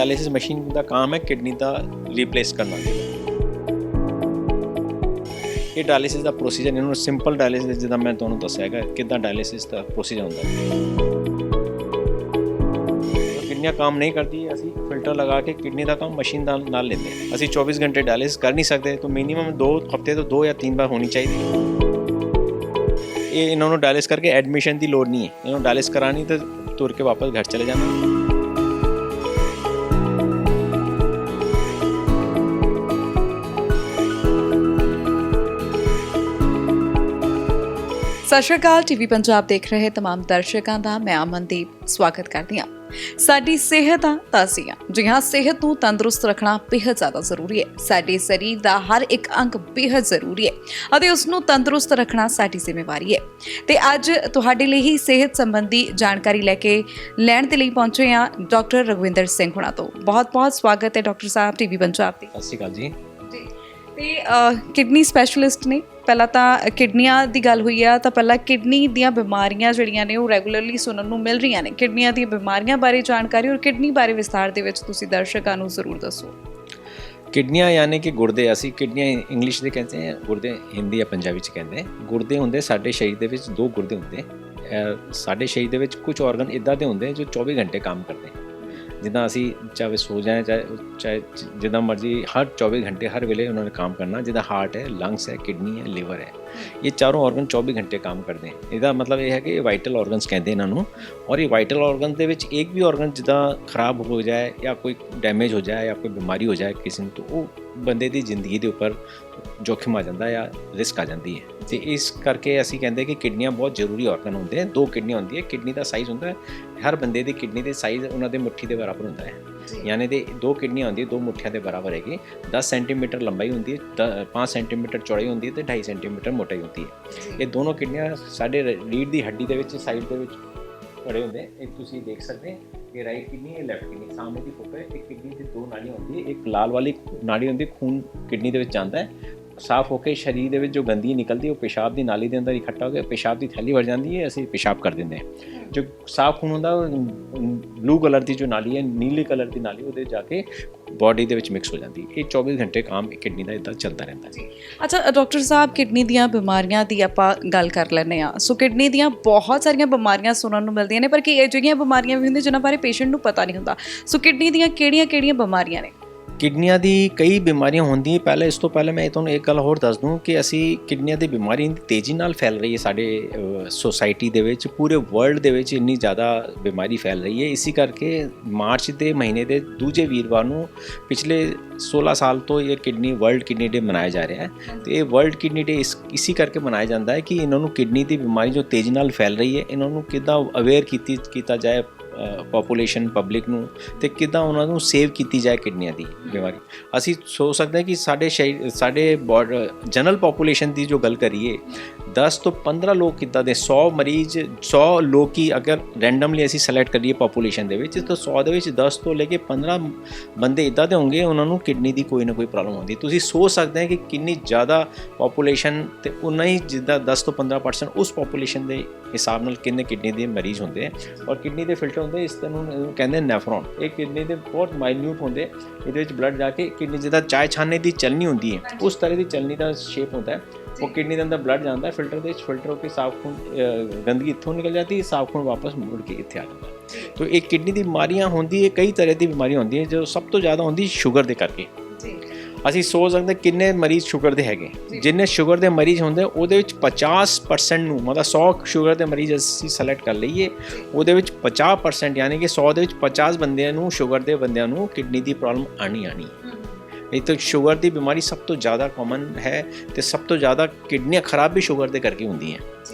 Dialysis machine का काम है किडनी का रिप्लेस करना। ये डायलिसिस का प्रोसीजर इन्होंने सिंपल डायलिसिस जिदा मैं तुहानूं दस्सिया है किदां डायलिसिस का प्रोसीजर होंदा किडनियां काम नहीं करती असी फिल्टर लगा के किडनी का काम मशीन नाल लेंदे असी 24 घंटे डायलिसिस कर नहीं सकते तो मिनीमम 2 हफ्ते तो 2 या 3 बार होनी चाहिए। ये इन्होंने डायलिसिस करके एडमिशन की लोड़ नहीं है, इन्होंने डायलिसिस करानी तो तुर के वापस घर चले जाना। ਸਤਿ ਸ਼੍ਰੀ ਅਕਾਲ ਟੀਵੀ ਪੰਜਾਬ ਦੇਖ ਰਹੇ तमाम ਦਰਸ਼ਕਾਂ ਦਾ ਮੈਂ ਅਮਨਦੀਪ ਸਵਾਗਤ ਕਰਦੀ ਹਾਂ। ਸਾਡੀ ਸਿਹਤ ਆ ਤਾਂ ਅਸੀਂ ਹਾਂ ਜੀ ਹਾਂ, ਸਿਹਤ ਨੂੰ ਤੰਦਰੁਸਤ ਰੱਖਣਾ ਬੇहद ਜ਼ਿਆਦਾ ਜ਼ਰੂਰੀ ਹੈ। ਸਾਡੇ ਸਰੀਰ ਦਾ ਹਰ ਇੱਕ ਅੰਗ ਬੇहद ਜ਼ਰੂਰੀ ਹੈ ਅਤੇ ਉਸ ਨੂੰ ਤੰਦਰੁਸਤ ਰੱਖਣਾ ਸਾਡੀ ਜ਼ਿੰਮੇਵਾਰੀ ਹੈ। ਤੇ ਅੱਜ ਤੁਹਾਡੇ ਲਈ ਹੀ ਸਿਹਤ ਸੰਬੰਧੀ ਜਾਣਕਾਰੀ ਲੈ ਕੇ ਲੈਣ ਦੇ ਲਈ ਪਹੁੰਚੇ ਹਾਂ ਡਾਕਟਰ ਰਘਵਿੰਦਰ ਸਿੰਘ ਹੁਣਾਂ ਤੋਂ। ਬਹੁਤ ਸਵਾਗਤ ਹੈ ਡਾਕਟਰ ਸਾਹਿਬ ਟੀਵੀ ਪੰਜਾਬ ਤੇ। ਸਤਿ ਸ਼੍ਰੀ ਅਕਾਲ ਜੀ। ਤੇ ਕਿਡਨੀ ਸਪੈਸ਼ਲਿਸਟ ਨੇ, ਪਹਿਲਾਂ ਤਾਂ ਕਿਡਨੀਆਂ ਦੀ ਗੱਲ ਹੋਈ ਆ ਤਾਂ ਪਹਿਲਾਂ ਕਿਡਨੀ ਦੀਆਂ ਬਿਮਾਰੀਆਂ ਜਿਹੜੀਆਂ ਨੇ ਉਹ ਰੈਗੂਲਰਲੀ ਸੁਣਨ ਨੂੰ ਮਿਲ ਰਹੀਆਂ ਨੇ। ਕਿਡਨੀਆਂ ਦੀਆਂ ਬਿਮਾਰੀਆਂ ਬਾਰੇ ਜਾਣਕਾਰੀ ਔਰ ਕਿਡਨੀ ਬਾਰੇ ਵਿਸਥਾਰ ਦੇ ਵਿੱਚ ਤੁਸੀਂ ਦਰਸ਼ਕਾਂ ਨੂੰ ਜ਼ਰੂਰ ਦੱਸੋ। ਕਿਡਨੀਆਂ ਯਾਨੀ ਕਿ ਗੁਰਦੇ, ਅਸੀਂ ਕਿਡਨੀਆਂ ਇੰਗਲਿਸ਼ ਦੇ ਕਹਿੰਦੇ ਹਾਂ, ਗੁਰਦੇ ਹਿੰਦੀ ਜਾਂ ਪੰਜਾਬੀ ਚ ਕਹਿੰਦੇ। ਗੁਰਦੇ ਹੁੰਦੇ ਸਾਡੇ ਸਰੀਰ ਦੇ ਵਿੱਚ 2 ਗੁਰਦੇ ਹੁੰਦੇ। ਸਾਡੇ ਸਰੀਰ ਦੇ ਵਿੱਚ ਕੁਝ ਆਰਗਨ ਇੱਦਾਂ ਦੇ ਹੁੰਦੇ ਜੋ 24 ਘੰਟੇ ਕੰਮ ਕਰਦੇ। ਜਿੱਦਾਂ ਅਸੀਂ ਚਾਹੇ ਸੋ ਜਾਏ ਚਾਹੇ ਜਿੱਦਾਂ ਮਰਜ਼ੀ ਹਰ 24 ਘੰਟੇ ਹਰ ਵੇਲੇ ਉਹਨਾਂ ਨੇ ਕੰਮ ਕਰਨਾ। ਜਿੱਦਾਂ ਹਾਰਟ ਹੈ, ਲੰਗਸ ਹੈ, ਕਿਡਨੀ ਹੈ, ਲੀਵਰ ਹੈ, ਇਹ ਚਾਰੋਂ ਆਰਗਨ 24 ਘੰਟੇ ਕੰਮ ਕਰਦੇ। ਇਹਦਾ ਮਤਲਬ ਇਹ ਹੈ ਕਿ ਇਹ ਵਾਈਟਲ ਆਰਗਨਸ ਕਹਿੰਦੇ ਇਹਨਾਂ ਨੂੰ। ਔਰ ਇਹ ਵਾਈਟਲ ਆਰਗਨ ਦੇ ਵਿੱਚ ਇੱਕ ਵੀ ਆਰਗਨ ਜਿੱਦਾਂ ਖਰਾਬ ਹੋ ਜਾਏ ਜਾਂ ਕੋਈ ਡੈਮੇਜ ਹੋ ਜਾਏ ਜਾਂ ਕੋਈ ਬਿਮਾਰੀ ਹੋ ਜਾਏ ਕਿਸੇ ਨੂੰ, ਤਾਂ ਉਹ ਬੰਦੇ ਦੀ ਜ਼ਿੰਦਗੀ ਦੇ ਉੱਪਰ ਜੋਖਿਮ ਆ ਜਾਂਦਾ ਜਾਂ ਰਿਸਕ ਆ ਜਾਂਦੀ ਹੈ। ਅਤੇ ਇਸ ਕਰਕੇ ਅਸੀਂ ਕਹਿੰਦੇ ਕਿ ਕਿਡਨੀਆਂ ਬਹੁਤ ਜ਼ਰੂਰੀ ਆਰਗਨ ਹੁੰਦੇ ਹੈ। 2 ਕਿਡਨੀਆਂ ਹੁੰਦੀਆਂ। ਕਿਡਨੀ ਦਾ ਸਾਈਜ਼ ਹੁੰਦਾ ਹੈ, ਹਰ ਬੰਦੇ ਦੀ ਕਿਡਨੀ ਦੇ ਸਾਈਜ਼ ਉਹਨਾਂ ਦੇ ਮੁੱਠੀ ਦੇ ਬਰਾਬਰ ਹੁੰਦਾ ਹੈ। ਯਾਨੀ ਕਿ 2 ਕਿਡਨੀਆਂ ਹੁੰਦੀਆਂ, 2 ਮੁੱਠੀਆਂ ਦੇ ਬਰਾਬਰ ਹੈਗੀ। 10 ਸੈਂਟੀਮੀਟਰ ਲੰਬਾਈ ਹੁੰਦੀ ਹੈ, 5 ਸੈਂਟੀਮੀਟਰ ਚੌੜਾਈ ਹੁੰਦੀ ਹੈ ਅਤੇ 2.5 ਸੈਂਟੀਮੀਟਰ ਮੋਟਾਈ ਹੁੰਦੀ ਹੈ। ਇਹ ਦੋਨੋਂ ਕਿਡਨੀਆਂ ਸਾਡੇ ਰੀੜ੍ਹ ਦੀ ਹੱਡੀ ਦੇ ਵਿੱਚ ਸਾਈਡ ਦੇ ਵਿੱਚ ਖੜੇ ਹੁੰਦੇ। ਇੱਕ ਤੁਸੀਂ ਦੇਖ ਸਕਦੇ ਕਿ ਰਾਈਟ ਕਿਡਨੀ, ਲੈਫਟ ਕਿਡਨੀ, ਸਾਹਮਣੇ ਦੀ ਫੋਟੋ ਹੈ। ਇੱਕ ਕਿਡਨੀ ਦੀ 2 ਨਾੜੀਆਂ ਹੁੰਦੀਆਂ। ਇੱਕ ਲਾਲ ਵਾਲੀ ਨਾੜੀ ਹੁੰਦੀ, ਖੂਨ ਕਿਡਨੀ ਦੇ ਵਿੱਚ ਜਾਂਦਾ ਹੈ, ਸਾਫ਼ ਹੋ ਕੇ ਸਰੀਰ ਦੇ ਵਿੱਚ ਜੋ ਗੰਦਗੀ ਨਿਕਲਦੀ ਉਹ ਪਿਸ਼ਾਬ ਦੀ ਨਾਲੀ ਦੇ ਅੰਦਰ ਇਕੱਠਾ ਹੋ ਕੇ ਪਿਸ਼ਾਬ ਦੀ ਥੈਲੀ ਭਰ ਜਾਂਦੀ ਹੈ, ਅਸੀਂ ਪਿਸ਼ਾਬ ਕਰ ਦਿੰਦੇ ਹਾਂ। ਜੋ ਸਾਫ਼ ਖੂਨ ਹੁੰਦਾ ਬਲੂ ਕਲਰ ਦੀ ਜੋ ਨਾਲੀ ਹੈ, ਨੀਲੇ ਕਲਰ ਦੀ ਨਾਲੀ, ਉਹਦੇ ਜਾ ਕੇ ਬੋਡੀ ਦੇ ਵਿੱਚ ਮਿਕਸ ਹੋ ਜਾਂਦੀ। ਇਹ 24 ਘੰਟੇ ਕੰਮ ਕਿਡਨੀ ਦਾ ਇੱਦਾਂ ਚੱਲਦਾ ਰਹਿੰਦਾ ਜੀ। ਅੱਛਾ ਡਾਕਟਰ ਸਾਹਿਬ, ਕਿਡਨੀ ਦੀਆਂ ਬਿਮਾਰੀਆਂ ਦੀ ਆਪਾਂ ਗੱਲ ਕਰ ਲੈਂਦੇ ਹਾਂ। ਸੋ ਕਿਡਨੀ ਦੀਆਂ ਬਹੁਤ ਸਾਰੀਆਂ ਬਿਮਾਰੀਆਂ ਸੁਣਨ ਨੂੰ ਮਿਲਦੀਆਂ ਨੇ, ਪਰ ਕਿ ਅਜਿਹੀਆਂ ਬਿਮਾਰੀਆਂ ਵੀ ਹੁੰਦੀਆਂ ਜਿਨ੍ਹਾਂ ਬਾਰੇ ਪੇਸ਼ੈਂਟ ਨੂੰ ਪਤਾ ਨਹੀਂ ਹੁੰਦਾ। ਸੋ ਕਿਡਨੀ ਦੀਆਂ ਕਿਹੜੀਆਂ ਬਿਮਾਰੀਆਂ ਨੇ? ਕਿਡਨੀਆਂ ਦੀ ਕਈ ਬਿਮਾਰੀਆਂ ਹੁੰਦੀਆਂ। ਪਹਿਲਾਂ ਇਸ ਤੋਂ ਪਹਿਲਾਂ ਮੈਂ ਤੁਹਾਨੂੰ ਇੱਕ ਗੱਲ ਹੋਰ ਦੱਸ ਦੂੰ ਕਿ ਅਸੀਂ ਕਿਡਨੀਆਂ ਦੀ ਬਿਮਾਰੀ ਤੇਜ਼ੀ ਨਾਲ ਫੈਲ ਰਹੀ ਹੈ ਸਾਡੇ ਸੋਸਾਇਟੀ ਦੇ ਵਿੱਚ, ਪੂਰੇ ਵਰਲਡ ਦੇ ਵਿੱਚ ਇੰਨੀ ਜ਼ਿਆਦਾ ਬਿਮਾਰੀ ਫੈਲ ਰਹੀ ਹੈ। ਇਸੇ ਕਰਕੇ ਮਾਰਚ ਦੇ ਮਹੀਨੇ ਦੇ ਦੂਜੇ ਵੀਰਵਾਰ ਨੂੰ ਪਿਛਲੇ 16 ਸਾਲ ਤੋਂ ਇਹ ਵਰਲਡ ਕਿਡਨੀ ਡੇ ਮਨਾਇਆ ਜਾ ਰਿਹਾ ਹੈ। ਅਤੇ ਇਹ ਵਰਲਡ ਕਿਡਨੀ ਡੇ ਇਸੇ ਕਰਕੇ ਮਨਾਇਆ ਜਾਂਦਾ ਹੈ ਕਿ ਇਹਨਾਂ ਨੂੰ ਕਿਡਨੀ ਦੀ ਬਿਮਾਰੀ ਜੋ ਤੇਜ਼ੀ ਨਾਲ ਫੈਲ ਰਹੀ ਹੈ, ਇਹਨਾਂ ਨੂੰ ਕਿੱਦਾਂ ਅਵੇਅਰ ਕੀਤਾ ਜਾਏ ਪਾਪੂਲੇਸ਼ਨ ਪਬਲਿਕ ਨੂੰ, ਅਤੇ ਕਿੱਦਾਂ ਉਹਨਾਂ ਨੂੰ ਸੇਵ ਕੀਤੀ ਜਾਏ ਕਿਡਨੀਆਂ ਦੀ ਬਿਮਾਰੀ। ਅਸੀਂ ਸੋਚ ਸਕਦੇ ਹਾਂ ਕਿ ਸਾਡੇ ਜਨਰਲ ਪਾਪੂਲੇਸ਼ਨ ਦੀ ਜੋ ਗੱਲ ਕਰੀਏ, 10 ਤੋਂ 15 ਲੋਕ ਕਿੱਦਾਂ ਦੇ 100 ਲੋਕ ਹੀ ਅਗਰ ਰੈਂਡਮਲੀ ਅਸੀਂ ਸਿਲੈਕਟ ਕਰੀਏ ਪਾਪੂਲੇਸ਼ਨ ਦੇ ਵਿੱਚ, ਤਾਂ 100 ਦੇ ਵਿੱਚ 10 ਤੋਂ ਲੈ ਕੇ 15 ਬੰਦੇ ਇੱਦਾਂ ਦੇ ਹੋਣਗੇ ਉਹਨਾਂ ਨੂੰ ਕਿਡਨੀ ਦੀ ਕੋਈ ਨਾ ਕੋਈ ਪ੍ਰੋਬਲਮ ਹੁੰਦੀ। ਤੁਸੀਂ ਸੋਚ ਸਕਦੇ ਹੋ ਕਿ ਕਿੰਨੀ ਜ਼ਿਆਦਾ ਪਾਪੂਲੇਸ਼ਨ ਅਤੇ ਉਨਾ ਹੀ ਜਿੱਦਾਂ 10 ਤੋਂ 15% ਉਸ ਪਾਪੂਲੇਸ਼ਨ ਦੇ ਹਿਸਾਬ ਨਾਲ ਕਿੰਨੇ ਕਿਡਨੀ ਦੇ ਮਰੀਜ਼ ਹੁੰਦੇ। ਔਰ ਕਿਡਨੀ ਦੇ ਫਿਲਟਰ ਹੁੰਦੇ, ਇਸ ਨੂੰ ਕਹਿੰਦੇ ਨੈਫਰੋਨ। ਇਹ ਕਿਡਨੀ ਦੇ ਬਹੁਤ ਮਾਈਨਿਊਟ ਹੁੰਦੇ, ਇਹਦੇ ਵਿੱਚ ਬਲੱਡ ਜਾ ਕੇ ਕਿਡਨੀ ਜਿੱਦਾਂ ਚਾय ਛਾਨਣੇ ਦੀ ਚਲਣੀ ਹੁੰਦੀ ਹੈ ਉਸ ਤਰ੍ਹਾਂ ਦੀ ਚਲਣੀ ਦਾ ਸ਼ੇਪ ਹੁੰਦਾ ਹੈ। ਉਹ ਕਿਡਨੀ ਦੇ ਅੰਦਰ ਬਲੱਡ ਜਾਂਦਾ ਫਿਲਟਰ ਦੇ ਵਿੱਚ, ਫਿਲਟਰ ਹੋ ਕੇ ਸਾਫ਼ ਖੂਨ ਗੰਦਗੀ ਇੱਥੋਂ ਨਿਕਲ ਜਾਂਦੀ, ਸਾਫ਼ ਖੂਨ ਵਾਪਸ ਮੁੜ ਕੇ ਇੱਥੇ ਆ ਜਾਂਦਾ। ਤਾਂ ਇਹ ਕਿਡਨੀ ਦੀ ਬਿਮਾਰੀਆਂ ਹੁੰਦੀ ਹੈ, ਕਈ ਤਰ੍ਹਾਂ ਦੀ ਬਿਮਾਰੀਆਂ ਹੁੰਦੀਆਂ ਜੋ ਸਭ ਤੋਂ ਜ਼ਿਆਦਾ ਹੁੰਦੀ ਸ਼ੂਗਰ ਦੇ ਕਰਕੇ। ਅਸੀਂ ਸੋਚ ਸਕਦੇ ਕਿੰਨੇ ਮਰੀਜ਼ ਸ਼ੂਗਰ ਦੇ ਹੈਗੇ। ਜਿੰਨੇ ਸ਼ੂਗਰ ਦੇ ਮਰੀਜ਼ ਹੁੰਦੇ ਉਹਦੇ ਵਿੱਚ 50% ਨੂੰ, ਮਤਲਬ 100 ਸ਼ੂਗਰ ਦੇ ਮਰੀਜ਼ ਅਸੀਂ ਸੈਲੈਕਟ ਕਰ ਲਈਏ, ਉਹਦੇ ਵਿੱਚ 50% ਯਾਨੀ ਕਿ 100 ਦੇ ਵਿੱਚ 50 ਬੰਦਿਆਂ ਨੂੰ, ਸ਼ੂਗਰ ਦੇ ਬੰਦਿਆਂ ਨੂੰ ਕਿਡਨੀ ਦੀ ਪ੍ਰੋਬਲਮ ਆਣੀ। ਇਹ ਤਾਂ ਸ਼ੂਗਰ ਦੀ ਬਿਮਾਰੀ ਸਭ ਤੋਂ ਜ਼ਿਆਦਾ ਕਾਮਨ ਹੈ ਅਤੇ ਸਭ ਤੋਂ ਜ਼ਿਆਦਾ ਕਿਡਨੀਆਂ ਖਰਾਬ ਵੀ ਸ਼ੂਗਰ ਦੇ ਕਰਕੇ ਹੁੰਦੀਆਂ।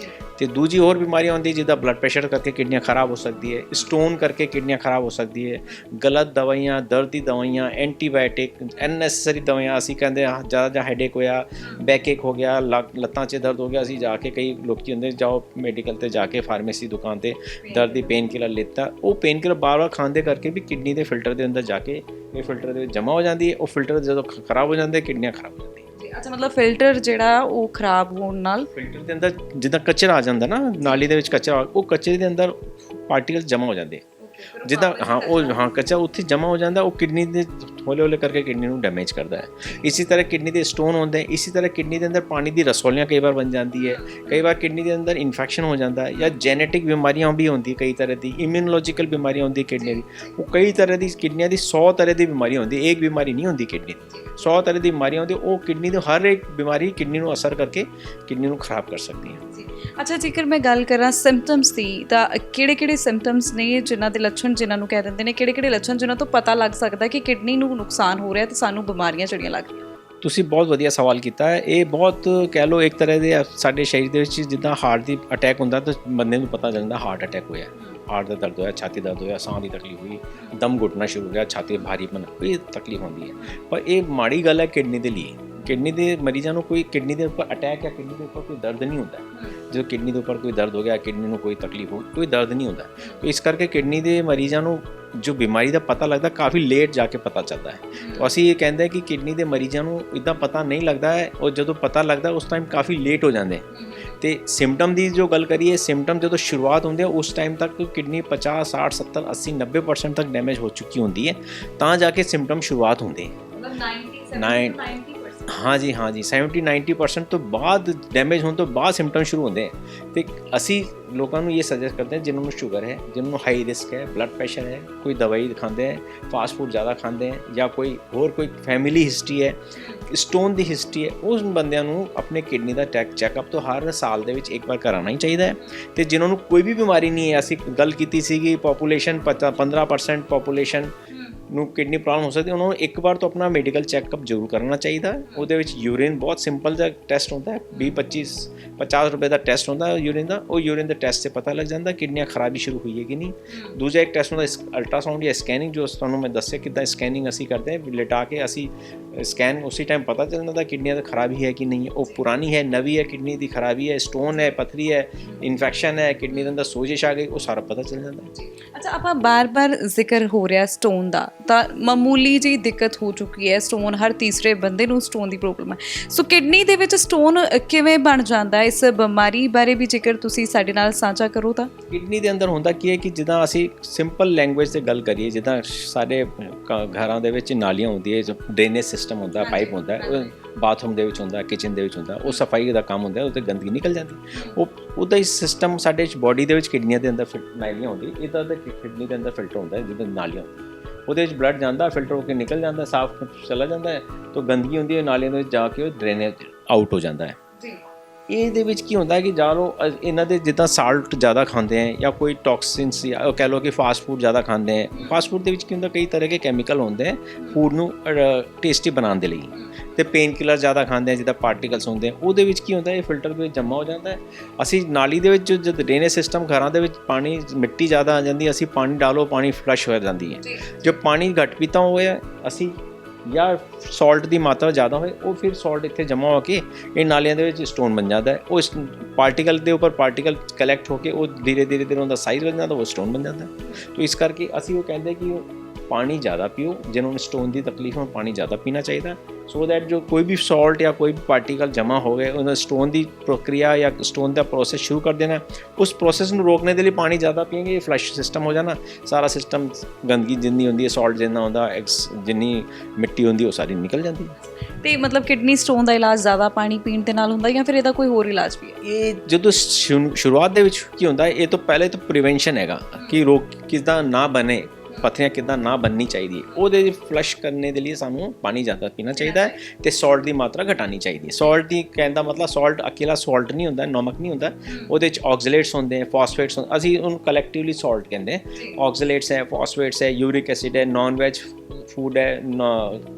ਅਤੇ ਦੂਜੀ ਹੋਰ ਬਿਮਾਰੀਆਂ ਹੁੰਦੀਆਂ ਜਿੱਦਾਂ ਬਲੱਡ ਪ੍ਰੈਸ਼ਰ ਕਰਕੇ ਕਿਡਨੀਆਂ ਖਰਾਬ ਹੋ ਸਕਦੀ ਹੈ, ਸਟੋਨ ਕਰਕੇ ਕਿਡਨੀਆਂ ਖਰਾਬ ਹੋ ਸਕਦੀ ਹੈ, ਗਲਤ ਦਵਾਈਆਂ, ਦਰਦ ਦੀ ਦਵਾਈਆਂ, ਐਂਟੀਬਾਇਓਟਿਕ, ਅਨਨੈਸੈਸਰੀ ਦਵਾਈਆਂ। ਅਸੀਂ ਕਹਿੰਦੇ ਹਾਂ ਜ਼ਿਆਦਾ ਜਾਂ ਹੈਡੇਕ ਹੋਇਆ, ਬੈਕਏਕ ਹੋ ਗਿਆ, ਲੱਤਾਂ 'ਚ ਦਰਦ ਹੋ ਗਿਆ, ਅਸੀਂ ਜਾ ਕੇ ਕਈ ਲੋਕ ਹੁੰਦੇ ਜਾਓ ਮੈਡੀਕਲ 'ਤੇ ਜਾ ਕੇ ਫਾਰਮੇਸੀ ਦੁਕਾਨ 'ਤੇ ਦਰਦ ਦੀ ਪੇਨ ਕਿਲਰ ਲਿੱਤਾ। ਉਹ ਪੇਨ ਕਿਲਰ ਬਾਰ-ਬਾਰ ਖਾਣ ਦੇ ਕਰਕੇ ਵੀ ਕਿਡਨੀ ਦੇ ਫਿਲਟਰ ਦੇ ਅੰਦਰ ਜਾ ਕੇ ਇਹ ਫਿਲਟਰ ਦੇ ਵਿੱਚ ਜਮ੍ਹਾਂ ਹੋ ਜਾਂਦੀ ਹੈ। ਉਹ ਫਿਲਟਰ ਜਦੋਂ ਖਰਾਬ ਹੋ ਜਾਂਦੇ ਕਿਡਨੀਆਂ ਖਰਾਬ ਹੋ ਜਾਂਦੀਆਂ। ਅੱਛਾ, ਮਤਲਬ ਫਿਲਟਰ ਜਿਹੜਾ ਉਹ ਖਰਾਬ ਹੋਣ ਨਾਲ ਫਿਲਟਰ ਦੇ ਅੰਦਰ ਜਿੱਦਾਂ ਕਚਰਾ ਆ ਜਾਂਦਾ ਨਾ, ਨਾਲੀ ਦੇ ਵਿੱਚ ਕਚਰਾ, ਉਹ ਕਚਰੇ ਦੇ ਅੰਦਰ ਪਾਰਟੀਕਲ ਜਮ੍ਹਾਂ ਹੋ ਜਾਂਦੇ। ਜਿੱਦਾਂ ਹਾਂ ਕੱਚਾ ਉੱਥੇ ਜਮ੍ਹਾਂ ਹੋ ਜਾਂਦਾ, ਉਹ ਕਿਡਨੀ ਦੇ ਹੌਲੇ ਕਰਕੇ ਕਿਡਨੀ ਨੂੰ ਡੈਮੇਜ ਕਰਦਾ ਹੈ। ਇਸੇ ਤਰ੍ਹਾਂ ਕਿਡਨੀ ਦੇ ਸਟੋਨ ਹੁੰਦੇ, ਇਸੇ ਤਰ੍ਹਾਂ ਕਿਡਨੀ ਦੇ ਅੰਦਰ ਪਾਣੀ ਦੀ ਰਸੌਲੀਆਂ ਕਈ ਵਾਰ ਬਣ ਜਾਂਦੀ ਹੈ, ਕਈ ਵਾਰ ਕਿਡਨੀ ਦੇ ਅੰਦਰ ਇਨਫੈਕਸ਼ਨ ਹੋ ਜਾਂਦਾ ਹੈ, ਜਾਂ ਜੈਨੇਟਿਕ ਬਿਮਾਰੀਆਂ ਵੀ ਹੁੰਦੀ ਕਈ ਤਰ੍ਹਾਂ ਦੀ, ਇਮਿਊਨੋਲੋਜੀਕਲ ਬਿਮਾਰੀਆਂ ਹੁੰਦੀ ਕਿਡਨੀ ਦੀ। ਉਹ ਕਈ ਤਰ੍ਹਾਂ ਦੀ ਕਿਡਨੀਆਂ ਦੀ 100 ਤਰ੍ਹਾਂ ਦੀ ਬਿਮਾਰੀ ਹੁੰਦੀ, ਇੱਕ ਬਿਮਾਰੀ ਨਹੀਂ ਹੁੰਦੀ ਕਿਡਨੀ ਦੀ, 100 ਤਰ੍ਹਾਂ ਦੀ ਬਿਮਾਰੀਆਂ ਹੁੰਦੀ। ਉਹ ਕਿਡਨੀ ਦੀ ਹਰ ਇੱਕ ਬਿਮਾਰੀ ਕਿਡਨੀ ਨੂੰ ਅਸਰ ਕਰਕੇ ਕਿਡਨੀ ਨੂੰ ਖਰਾਬ ਕਰ ਸਕਦੀ ਹੈ। ਅੱਛਾ, ਜੇਕਰ ਮੈਂ ਗੱਲ ਕਰਾਂ ਸਿੰਪਟਮਸ ਦੀ, ਤਾਂ ਕਿਹੜੇ ਸਿੰਪਟਮਸ ਨੇ ਜਿਨ੍ਹਾਂ ਦੇ ਲੱਛਣ, ਜਿਨ੍ਹਾਂ ਨੂੰ ਕਹਿ ਦਿੰਦੇ ਨੇ ਕਿਹੜੇ ਲੱਛਣ ਜਿਨ੍ਹਾਂ ਤੋਂ ਪਤਾ ਲੱਗ ਸਕਦਾ ਕਿ ਕਿਡਨੀ ਨੂੰ ਨੁਕਸਾਨ ਹੋ ਰਿਹਾ ਤੇ ਸਾਨੂੰ ਬਿਮਾਰੀਆਂ ਜਿਹੜੀਆਂ ਲੱਗ ਰਹੀਆਂ? ਤੁਸੀਂ ਬਹੁਤ ਵਧੀਆ ਸਵਾਲ ਕੀਤਾ ਹੈ। ਇਹ ਬਹੁਤ ਕਹਿ ਲਓ ਇੱਕ ਤਰ੍ਹਾਂ ਦੇ ਸਾਡੇ ਸਰੀਰ ਦੇ ਵਿੱਚ ਜਿੱਦਾਂ ਹਾਰਟ ਦੀ ਅਟੈਕ ਹੁੰਦਾ ਤਾਂ ਬੰਦੇ ਨੂੰ ਪਤਾ ਚੱਲਦਾ ਹਾਰਟ ਅਟੈਕ ਹੋਇਆ, ਹਾਰਟ ਦਾ ਦਰਦ ਹੋਇਆ, ਛਾਤੀ ਦਰਦ ਹੋਇਆ, ਸਾਹ ਦੀ ਤਕਲੀਫ ਹੋਈ, ਦਮ ਘੁੱਟਣਾ ਸ਼ੁਰੂ ਹੋ ਗਿਆ, ਛਾਤੀ ਭਾਰੀਪਨ, ਕੋਈ ਤਕਲੀਫ ਹੁੰਦੀ ਹੈ। ਪਰ ਇਹ ਮਾੜੀ ਗੱਲ ਹੈ ਕਿਡਨੀ ਦੇ ਲਈ। ਕਿਡਨੀ ਦੇ ਮਰੀਜ਼ਾਂ ਨੂੰ ਕੋਈ ਕਿਡਨੀ ਦੇ ਉੱਪਰ ਅਟੈਕ ਜਾਂ ਕਿਡਨੀ ਦੇ ਉੱਪਰ ਕੋਈ ਦਰਦ ਨਹੀਂ ਹੁੰਦਾ। ਜਦੋਂ ਕਿਡਨੀ ਦੇ ਉੱਪਰ ਕੋਈ ਦਰਦ ਹੋ ਗਿਆ, ਕਿਡਨੀ ਨੂੰ ਕੋਈ ਤਕਲੀਫ ਹੋ, ਕੋਈ ਦਰਦ ਨਹੀਂ ਹੁੰਦਾ। तो ਇਸ ਕਰਕੇ ਕਿਡਨੀ ਦੇ ਮਰੀਜ਼ਾਂ ਨੂੰ ਜੋ ਬਿਮਾਰੀ ਦਾ ਪਤਾ ਲੱਗਦਾ ਕਾਫੀ ਲੇਟ ਜਾ ਕੇ ਪਤਾ ਚੱਲਦਾ ਹੈ। ਤਾਂ ਅਸੀਂ ਇਹ ਕਹਿੰਦੇ ਕਿ ਕਿਡਨੀ ਦੇ ਮਰੀਜ਼ਾਂ ਨੂੰ ਇੱਦਾਂ ਪਤਾ ਨਹੀਂ ਲੱਗਦਾ ਹੈ, ਔਰ ਜਦੋਂ ਪਤਾ ਲੱਗਦਾ ਉਸ ਟਾਈਮ ਕਾਫੀ ਲੇਟ ਹੋ ਜਾਂਦੇ। ਤੇ ਸਿੰਪਟਮ ਦੀ ਜੋ ਗੱਲ ਕਰੀਏ, ਸਿੰਪਟਮ ਜਦੋਂ ਸ਼ੁਰੂਆਤ ਹੁੰਦੇ ਉਸ ਟਾਈਮ ਤੱਕ ਕਿਡਨੀ 50 60 70 80 90% ਤੱਕ ਡੈਮੇਜ ਹੋ ਚੁੱਕੀ ਹੁੰਦੀ ਹੈ, ਤਾਂ ਜਾ ਕੇ ਸਿੰਪਟਮ ਸ਼ੁਰੂਆਤ ਹੁੰਦੇ। हाँ जी 70-90% ਤੋਂ ਬਾਅਦ ਡੈਮੇਜ ਹੋਣ ਤੋਂ ਬਾਅਦ ਸਿੰਪਟਮ ਸ਼ੁਰੂ ਹੁੰਦੇ ਹੈ। ਤੇ ਅਸੀਂ ਲੋਕਾਂ ਨੂੰ ਇਹ ਸਜੈਸਟ ਕਰਦੇ ਹਾਂ ਜਿਨ੍ਹਾਂ ਨੂੰ ਸ਼ੂਗਰ ਹੈ, ਜਿਨ੍ਹਾਂ ਨੂੰ ਹਾਈ ਰਿਸਕ ਹੈ, ਬਲੱਡ ਪ੍ਰੈਸ਼ਰ ਹੈ, ਕੋਈ ਦਵਾਈ ਖਾਂਦੇ ਹੈ, ਫਾਸਟ ਫੂਡ ਜ਼ਿਆਦਾ ਖਾਂਦੇ ਹੈ, ਜਾਂ ਕੋਈ ਫੈਮਿਲੀ ਹਿਸਟਰੀ ਹੈ, ਸਟੋਨ ਦੀ ਹਿਸਟਰੀ ਹੈ, ਉਸ ਬੰਦਿਆਂ ਨੂੰ ਆਪਣੇ ਕਿਡਨੀ ਦਾ ਚੈੱਕਅਪ ਤੋਂ ਹਰ ਸਾਲ ਦੇ ਵਿੱਚ ਇੱਕ ਵਾਰ ਕਰਾਉਣਾ ਹੀ ਚਾਹੀਦਾ ਹੈ। ਤੇ ਜਿਨ੍ਹਾਂ ਨੂੰ ਕੋਈ ਵੀ ਬਿਮਾਰੀ ਨਹੀਂ ਹੈ, ਅਸੀਂ ਗੱਲ ਕੀਤੀ ਸੀਗੀ ਪੋਪੂਲੇਸ਼ਨ 15% ਪੋਪੂਲੇਸ਼ਨ ਨੂੰ ਕਿਡਨੀ ਪ੍ਰੋਬਲਮ ਹੋ ਸਕਦੀ, ਉਹਨਾਂ ਨੂੰ ਇੱਕ ਵਾਰ ਤੋਂ ਆਪਣਾ ਮੈਡੀਕਲ ਚੈੱਕਅਪ ਜ਼ਰੂਰ ਕਰਨਾ ਚਾਹੀਦਾ। ਉਹਦੇ ਵਿੱਚ ਯੂਰਿਨ ਬਹੁਤ ਸਿੰਪਲ ਜਿਹਾ ਟੈਸਟ ਹੁੰਦਾ ਹੈ, 20-25-50 ਰੁਪਏ ਦਾ ਟੈਸਟ ਹੁੰਦਾ ਹੈ ਯੂਰਿਨ ਦਾ। ਉਹ ਯੂਰਿਨ ਦੇ ਟੈਸਟ 'ਤੇ ਪਤਾ ਲੱਗ ਜਾਂਦਾ ਕਿਡਨੀਆਂ ਖਰਾਬੀ ਸ਼ੁਰੂ ਹੋਈ ਹੈ ਕਿ ਨਹੀਂ। ਦੂਜਾ ਇੱਕ ਟੈਸਟ ਹੁੰਦਾ ਅਲਟਰਾਸਾਊਂਡ ਜਾਂ ਸਕੈਨਿੰਗ, ਜੋ ਤੁਹਾਨੂੰ ਮੈਂ ਦੱਸਿਆ ਕਿੱਦਾਂ ਸਕੈਨਿੰਗ ਅਸੀਂ ਕਰਦੇ ਹਾਂ, ਲਿਟਾ ਕੇ ਅਸੀਂ ਸਕੈਨ ਉਸੇ ਟਾਈਮ ਪਤਾ ਚੱਲ ਜਾਂਦਾ ਕਿਡਨੀਆਂ ਦੀ ਖਰਾਬੀ ਹੈ ਕਿ ਨਹੀਂ ਹੈ, ਉਹ ਪੁਰਾਣੀ ਹੈ, ਨਵੀਂ ਹੈ, ਕਿਡਨੀ ਦੀ ਖਰਾਬੀ ਹੈ, ਸਟੋਨ ਹੈ, ਪੱਥਰੀ ਹੈ, ਇਨਫੈਕਸ਼ਨ ਹੈ, ਕਿਡਨੀ ਦੇ ਅੰਦਰ ਸੋਜਿਸ਼ ਆ ਗਈ, ਉਹ ਸਾਰਾ ਪਤਾ ਚੱਲ ਜਾਂਦਾ। ਅੱਛਾ, ਆਪਾਂ ਬਾਰ-ਬਾਰ ਜ਼ਿਕਰ ਹੋ ਰਿਹਾ ਸਟੋਨ ਦਾ, ਤਾਂ ਮਾਮੂਲੀ ਜਿਹੀ ਦਿੱਕਤ ਹੋ ਚੁੱਕੀ ਹੈ, ਸਟੋਨ ਹਰ ਤੀਸਰੇ ਬੰਦੇ ਨੂੰ ਸਟੋਨ ਦੀ ਪ੍ਰੋਬਲਮ ਹੈ। ਸੋ ਕਿਡਨੀ ਦੇ ਵਿੱਚ ਸਟੋਨ ਕਿਵੇਂ ਬਣ ਜਾਂਦਾ ਹੈ, ਇਸ ਬਿਮਾਰੀ ਬਾਰੇ ਵੀ ਜੇਕਰ ਤੁਸੀਂ ਸਾਡੇ ਨਾਲ ਸਾਂਝਾ ਕਰੋ ਤਾਂ। ਕਿਡਨੀ ਦੇ ਅੰਦਰ ਹੁੰਦਾ ਕੀ ਹੈ ਕਿ ਜਿੱਦਾਂ ਅਸੀਂ ਸਿੰਪਲ ਲੈਂਗੁਏਜ 'ਤੇ ਗੱਲ ਕਰੀਏ, ਜਿੱਦਾਂ ਸਾਡੇ ਘਰਾਂ ਦੇ ਵਿੱਚ ਨਾਲੀਆਂ ਹੁੰਦੀਆਂ, ਡਰੇਨੇਜ ਸਿਸਟਮ ਹੁੰਦਾ, ਪਾਈਪ ਹੁੰਦਾ, ਬਾਥਰੂਮ ਦੇ ਵਿੱਚ ਹੁੰਦਾ, ਕਿਚਨ ਦੇ ਵਿੱਚ ਹੁੰਦਾ, ਉਹ ਸਫਾਈ ਦਾ ਕੰਮ ਹੁੰਦਾ, ਉਹਤੇ ਗੰਦਗੀ ਨਿਕਲ ਜਾਂਦੀ। ਉਹਦਾ ਹੀ ਸਿਸਟਮ ਸਾਡੇ ਬੋਡੀ ਦੇ ਵਿੱਚ ਕਿਡਨੀਆਂ ਦੇ ਅੰਦਰ ਨਾਲੀਆਂ ਹੁੰਦੀ, ਇੱਦਾਂ ਦਾ ਕਿਡਨੀ ਦੇ ਅੰਦਰ ਫਿਲਟਰ ਹੁੰਦਾ ਜਿੱਦਾਂ ਨਾਲੀਆਂ ਹੁੰਦੀਆਂ, ਉਹਦੇ ਵਿੱਚ ਬਲੱਡ ਜਾਂਦਾ, ਫਿਲਟਰ ਹੋ ਕੇ ਨਿਕਲ ਜਾਂਦਾ, ਸਾਫ਼ ਚਲਾ ਜਾਂਦਾ ਹੈ। ਤਾਂ ਗੰਦਗੀ ਹੁੰਦੀ ਹੈ ਨਾਲੀਆਂ ਦੇ ਵਿੱਚ ਜਾ ਕੇ ਉਹ ਡਰੇਨੇਜ ਆਊਟ ਹੋ ਜਾਂਦਾ ਹੈ। ਇਹਦੇ ਵਿੱਚ ਕੀ ਹੁੰਦਾ ਹੈ ਕਿ ਜਾਂ ਇਹਨਾਂ ਦੇ ਜਿੱਦਾਂ ਸਾਲਟ ਜ਼ਿਆਦਾ ਖਾਂਦੇ ਹੈ, ਜਾਂ ਕੋਈ ਟੌਕਸਿਨਸ, ਜਾਂ ਕਹਿ ਲਓ ਕਿ ਫਾਸਟ ਫੂਡ ਜ਼ਿਆਦਾ ਖਾਂਦੇ ਹੈ। ਫਾਸਟ ਫੂਡ ਦੇ ਵਿੱਚ ਕੀ ਹੁੰਦਾ, ਕਈ ਤਰ੍ਹਾਂ ਦੇ ਕੈਮੀਕਲ ਹੁੰਦੇ ਹੈ ਫੂਡ ਨੂੰ ਟੇਸਟੀ ਬਣਾਉਣ ਦੇ ਲਈ। ਤੇ ਪੇਨ ਕਿਲਰ ਜ਼ਿਆਦਾ ਖਾਂਦੇ ਆ, ਜਿੱਦਾਂ ਪਾਰਟੀਕਲਸ ਹੁੰਦੇ ਆ, ਉਹਦੇ ਵਿੱਚ ਕੀ ਹੁੰਦਾ, ਇਹ ਫਿਲਟਰ ਦੇ ਵਿੱਚ ਜਮ੍ਹਾਂ ਹੋ ਜਾਂਦਾ ਹੈ। ਅਸੀਂ ਨਾਲੀ ਦੇ ਵਿੱਚ ਜਦ ਡਰੇਨੇਜ ਸਿਸਟਮ ਘਰਾਂ ਦੇ ਵਿੱਚ ਪਾਣੀ ਮਿੱਟੀ ਜ਼ਿਆਦਾ ਆ ਜਾਂਦੀ, ਅਸੀਂ ਪਾਣੀ ਡਾਲੋ, ਪਾਣੀ ਫਲਸ਼ ਹੋ ਜਾਂਦੀ ਹੈ। ਜੋ ਪਾਣੀ ਘੱਟ ਪੀਤਾ ਹੋਇਆ ਅਸੀਂ, ਜਾਂ ਸਾਲਟ ਦੀ ਮਾਤਰਾ ਜ਼ਿਆਦਾ ਹੋਏ, ਉਹ ਫਿਰ ਸਾਲਟ ਇੱਥੇ ਜਮ੍ਹਾਂ ਹੋ ਕੇ ਇਹ ਨਾਲੀਆਂ ਦੇ ਵਿੱਚ ਸਟੋਨ ਬਣ ਜਾਂਦਾ ਹੈ। ਉਹ ਇਸ ਪਾਰਟੀਕਲ ਦੇ ਉੱਪਰ ਪਾਰਟੀਕਲ ਕਲੈਕਟ ਹੋ ਕੇ ਉਹ ਧੀਰੇ ਧੀਰੇ ਉਹਦਾ ਸਾਈਜ਼ ਬਣ ਜਾਂਦਾ, ਉਹ ਸਟੋਨ ਬਣ ਜਾਂਦਾ। ਤਾਂ ਇਸ ਕਰਕੇ ਅਸੀਂ ਉਹ ਕਹਿੰਦੇ ਕਿ ਪਾਣੀ ਜ਼ਿਆਦਾ ਪੀਓ, ਜਿਹਨਾਂ ਨੂੰ ਸਟੋਨ ਦੀ ਤਕਲੀਫ ਹੋ, ਪਾਣੀ ਜ਼ਿਆਦਾ ਪੀਣਾ ਚਾਹੀਦਾ, ਸੋ ਦੈਟ ਜੋ ਕੋਈ ਵੀ ਸਾਲਟ ਜਾਂ ਕੋਈ ਵੀ ਪਾਰਟੀਕਲ ਜਮ੍ਹਾਂ ਹੋ ਗਏ, ਉਹਨਾਂ ਸਟੋਨ ਦੀ ਪ੍ਰਕਿਰਿਆ ਜਾਂ ਸਟੋਨ ਦਾ ਪ੍ਰੋਸੈਸ ਸ਼ੁਰੂ ਕਰ ਦੇਣਾ। ਉਸ ਪ੍ਰੋਸੈਸ ਨੂੰ ਰੋਕਣੇ ਦੇ ਲਈ ਪਾਣੀ ਜ਼ਿਆਦਾ ਪੀएंगे, ਫਲਸ਼ ਸਿਸਟਮ ਹੋ ਜਾਣਾ, ਸਾਰਾ ਸਿਸਟਮ ਗੰਦਗੀ ਜਿੰਨੀ ਹੁੰਦੀ ਹੈ, ਸਾਲਟ ਜਿੰਨਾ ਹੁੰਦਾ, ਜਿੰਨੀ ਮਿੱਟੀ ਹੁੰਦੀ, ਉਹ ਸਾਰੀ ਨਿਕਲ ਜਾਂਦੀ ਹੈ। ਤੇ ਮਤਲਬ ਕਿਡਨੀ ਸਟੋਨ ਦਾ ਇਲਾਜ ਜ਼ਿਆਦਾ ਪਾਣੀ ਪੀਣ ਦੇ ਨਾਲ ਹੁੰਦਾ, ਜਾਂ ਫਿਰ ਇਹਦਾ ਕੋਈ ਹੋਰ ਇਲਾਜ ਵੀ ਹੈ? ਇਹ ਜਦੋਂ ਸ਼ੁਰੂਆਤ ਦੇ ਵਿੱਚ ਕੀ ਹੁੰਦਾ, ਇਹ ਤੋਂ ਪਹਿਲੇ ਤਾਂ ਪ੍ਰੀਵੈਂਸ਼ਨ ਹੈਗਾ ਕਿ ਕਿੱਦਾਂ ਨਾ ਬਣੇ, ਪੱਥਰੀਆਂ ਕਿੱਦਾਂ ਨਾ ਬਣਨੀ ਚਾਹੀਦੀ ਹੈ। ਉਹਦੇ ਫਲਸ਼ ਕਰਨੇ ਦੇ ਲਈ ਸਾਨੂੰ ਪਾਣੀ ਜ਼ਿਆਦਾ ਪੀਣਾ ਚਾਹੀਦਾ ਹੈ ਤੇ ਸਾਲਟ ਦੀ ਮਾਤਰਾ ਘਟਾਉਣੀ ਚਾਹੀਦੀ ਹੈ। ਸਾਲਟ ਦੀ ਕਹਿਣ ਦਾ ਮਤਲਬ ਸਾਲਟ ਅਕੇਲਾ ਸਾਲਟ ਨਹੀਂ ਹੁੰਦਾ, ਨਮਕ ਨਹੀਂ ਹੁੰਦਾ, ਉਹਦੇ ਵਿੱਚ ਆਕਸੀਲੇਟਸ ਹੁੰਦੇ ਹੈ, ਫਾਸਫੇਟਸ ਹੁੰਦੇ, ਅਸੀਂ ਉਹਨੂੰ ਕਲੈਕਟਿਵਲੀ ਸਾਲਟ ਕਹਿੰਦੇ ਹਾਂ। ਆਕਸੀਲੇਟਸ ਹੈ, ਫਾਸਫੇਟਸ ਹੈ, ਯੂਰਿਕ ਐਸਿਡ ਹੈ, ਨਾਨ ਵੈਜ ਫੂਡ ਹੈ,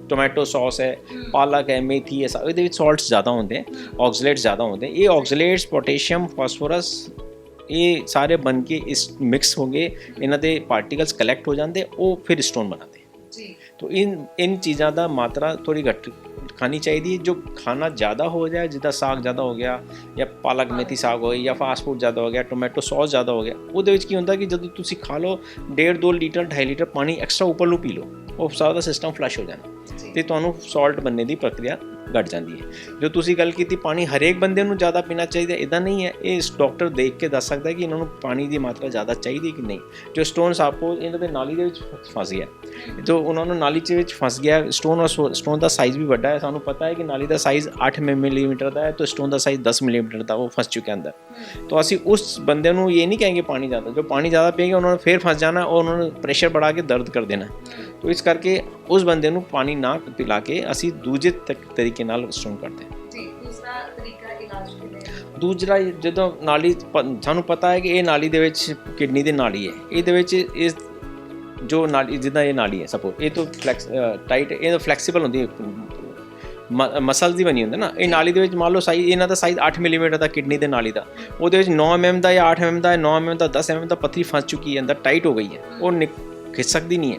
ਟੋਮੈਟੋ ਸੌਸ ਹੈ, ਪਾਲਕ ਹੈ, ਮੇਥੀ ਹੈ, ਇਹਦੇ ਵਿੱਚ ਸਾਲਟਸ ਜ਼ਿਆਦਾ ਹੁੰਦੇ ਹੈ, ਆਕਸੀਲੇਟਸ ਜ਼ਿਆਦਾ ਹੁੰਦੇ। ਇਹ ਆਕਸੀਲੇਟਸ, ਪੋਟੇਸ਼ੀਅਮ, ਫਾਸਫੋਰਸ, ਇਹ ਸਾਰੇ ਬਣ ਕੇ ਇਸ ਮਿਕਸ ਹੋ ਗਏ, ਇਹਨਾਂ ਦੇ ਪਾਰਟੀਕਲਸ ਕਲੈਕਟ ਹੋ ਜਾਂਦੇ, ਉਹ ਫਿਰ ਸਟੋਨ ਬਣਾते जी। तो इन चीज़ों का मात्रा थोड़ी घट खानी चाहिए। जो खाना ज़्यादा हो जाए, जिदा साग ज़्यादा हो गया, या पालक मेथी साग हो गई, या फास्ट फूड ज़्यादा हो गया, टोमैटो सॉस ज़्यादा हो गया, ਉਹਦੇ ਵਿੱਚ ਕੀ ਹੁੰਦਾ ਕਿ ਜਦੋਂ ਤੁਸੀਂ ਖਾ ਲਓ 1.5-2 ਲੀਟਰ 2.5 ਲੀਟਰ ਪਾਣੀ ਐਕਸਟਰਾ ਉੱਪਰ ਨੂੰ ਪੀ ਲਓ, ਉਹ ਸਾਰਾ ਸਿਸਟਮ ਫਲਸ਼ ਹੋ ਜਾਣਾ ਤੇ ਤੁਹਾਨੂੰ ਸਾਲਟ ਬਣਨੇ ਦੀ ਪ੍ਰਕਿਰਿਆ ਘਟ ਜਾਂਦੀ ਹੈ। ਜੋ ਤੁਸੀਂ ਗੱਲ ਕੀਤੀ ਪਾਣੀ ਹਰੇਕ ਬੰਦੇ ਨੂੰ ਜ਼ਿਆਦਾ ਪੀਣਾ ਚਾਹੀਦਾ, ਇਦਾਂ ਨਹੀਂ ਹੈ। ਇਹ ਡਾਕਟਰ ਦੇਖ ਕੇ ਦੱਸ ਸਕਦਾ ਕਿ ਇਹਨਾਂ ਨੂੰ ਪਾਣੀ ਦੀ ਮਾਤਰਾ ਜ਼ਿਆਦਾ ਚਾਹੀਦੀ ਕਿ ਨਹੀਂ। ਜੋ ਸਟੋਨ ਸਾਪੋ ਇਹਨਾਂ ਦੇ ਨਾਲੀ ਦੇ ਵਿੱਚ ਫਸ ਗਿਆ, ਜੋ ਉਹਨਾਂ ਨੂੰ ਨਾਲੀ ਦੇ ਵਿੱਚ ਫਸ ਗਿਆ ਸਟੋਨ, ਔਰ ਸਟੋਨ ਦਾ ਸਾਈਜ਼ ਵੀ ਵੱਡਾ ਹੈ। ਸਾਨੂੰ ਪਤਾ ਹੈ ਕਿ ਨਾਲੀ ਦਾ ਸਾਈਜ਼ 8 ਮਿਲੀਮੀਟਰ ਦਾ ਹੈ, तो स्टोन का साइज 10 मिलीमीटर का वो फंस चुके अंदर। तो असी उस बंदे को ये नहीं कहेंगे पानी ज़्यादा, जो पानी ज़्यादा पिएंगे उन्होंने फिर फंस जाना और उन्होंने प्रेशर बढ़ा के दर्द कर देना। तो इस करके उस बंदे को पानी ना पिला के असी दूजे तरीके नाल स्टोन करते हैं। दूसरा जो नाली सानू पता है कि ये नाली दे विच किडनी दी नाली है, ये दे विच इस जो नाली जिदा ये नाली है सपोज ये तो टाइट ये तो फ्लैक्सीबल होंदी है, ਮਸਲ ਦੀ ਬਣੀ ਹੁੰਦੀ ਨਾ। ਇਹ ਨਾਲੀ ਦੇ ਵਿੱਚ ਮੰਨ ਲਓ ਸਾਈਜ਼ ਇਹਨਾਂ ਦਾ ਸਾਈਜ਼ 8 ਮਿਲੀਮੀਟਰ ਦਾ ਕਿਡਨੀ ਦੇ ਨਾਲੀ ਦਾ, ਉਹਦੇ ਵਿੱਚ 9 mm ਦਾ ਜਾਂ 8 mm ਦਾ 9 mm ਦਾ 10 mm ਦਾ ਪੱਥਰੀ ਫਸ ਚੁੱਕੀ ਹੈ ਅੰਦਰ, ਟਾਈਟ ਹੋ ਗਈ ਹੈ, ਉਹ ਖਿੱਚ ਸਕਦੀ ਨਹੀਂ ਹੈ।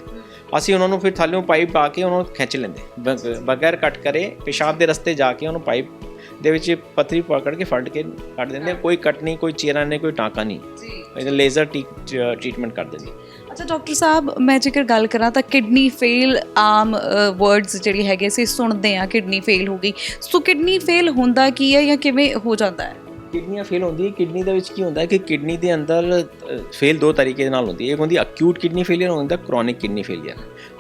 ਅਸੀਂ ਉਹਨਾਂ ਨੂੰ ਫਿਰ ਥੱਲੇੋਂ ਪਾਈਪ ਪਾ ਕੇ ਉਹਨਾਂ ਨੂੰ ਖਿੱਚ ਲੈਂਦੇ ਬਗੈਰ ਕੱਟ ਕਰੇ, ਪਿਸ਼ਾਬ ਦੇ ਰਸਤੇ ਜਾ ਕੇ ਉਹਨੂੰ ਪਾਈਪ ਦੇ ਵਿੱਚ ਪੱਥਰੀ ਪਕੜ ਕੇ ਫੜ ਕੇ ਕੱਢ ਦਿੰਦੇ। ਕੋਈ ਕੱਟ ਨਹੀਂ, ਕੋਈ ਚੀਰਾ ਨਹੀਂ, ਕੋਈ ਟਾਂਕਾ ਨਹੀਂ, ਇਹਦਾ ਲੇਜ਼ਰ ਟ੍ਰੀਟਮੈਂਟ ਕਰ ਦਿੰਦੇ। ਅੱਛਾ ਡਾਕਟਰ ਸਾਹਿਬ, ਮੈਂ ਜੇਕਰ ਗੱਲ ਕਰਾਂ ਤਾਂ ਕਿਡਨੀ ਫੇਲ ਆਮ ਵਰਡਸ ਜਿਹੜੀ ਹੈਗੇ ਅਸੀਂ ਸੁਣਦੇ ਆ, ਕਿਡਨੀ ਫੇਲ ਹੋ ਗਈ। ਸੋ ਕਿਡਨੀ ਫੇਲ ਹੁੰਦਾ ਕੀ ਹੈ ਜਾਂ ਕਿਵੇਂ ਹੋ ਜਾਂਦਾ ਹੈ? ਕਿਡਨੀਆਂ ਫੇਲ ਹੁੰਦੀ ਹੈ। ਕਿਡਨੀ ਦੇ ਵਿੱਚ ਕੀ ਹੁੰਦਾ ਹੈ ਕਿ ਕਿਡਨੀ ਦੇ ਅੰਦਰ ਫੇਲ ਦੋ ਤਰੀਕੇ ਦੇ ਨਾਲ ਹੁੰਦੀ ਹੈ। ਇੱਕ ਹੁੰਦੀ ਅਕਿਊਟ ਕਿਡਨੀ ਫੇਲੀਅਰ, ਹੁੰਦਾ ਕ੍ਰੋਨਿਕ ਕਿਡਨੀ ਫੇਲੀਅਰ।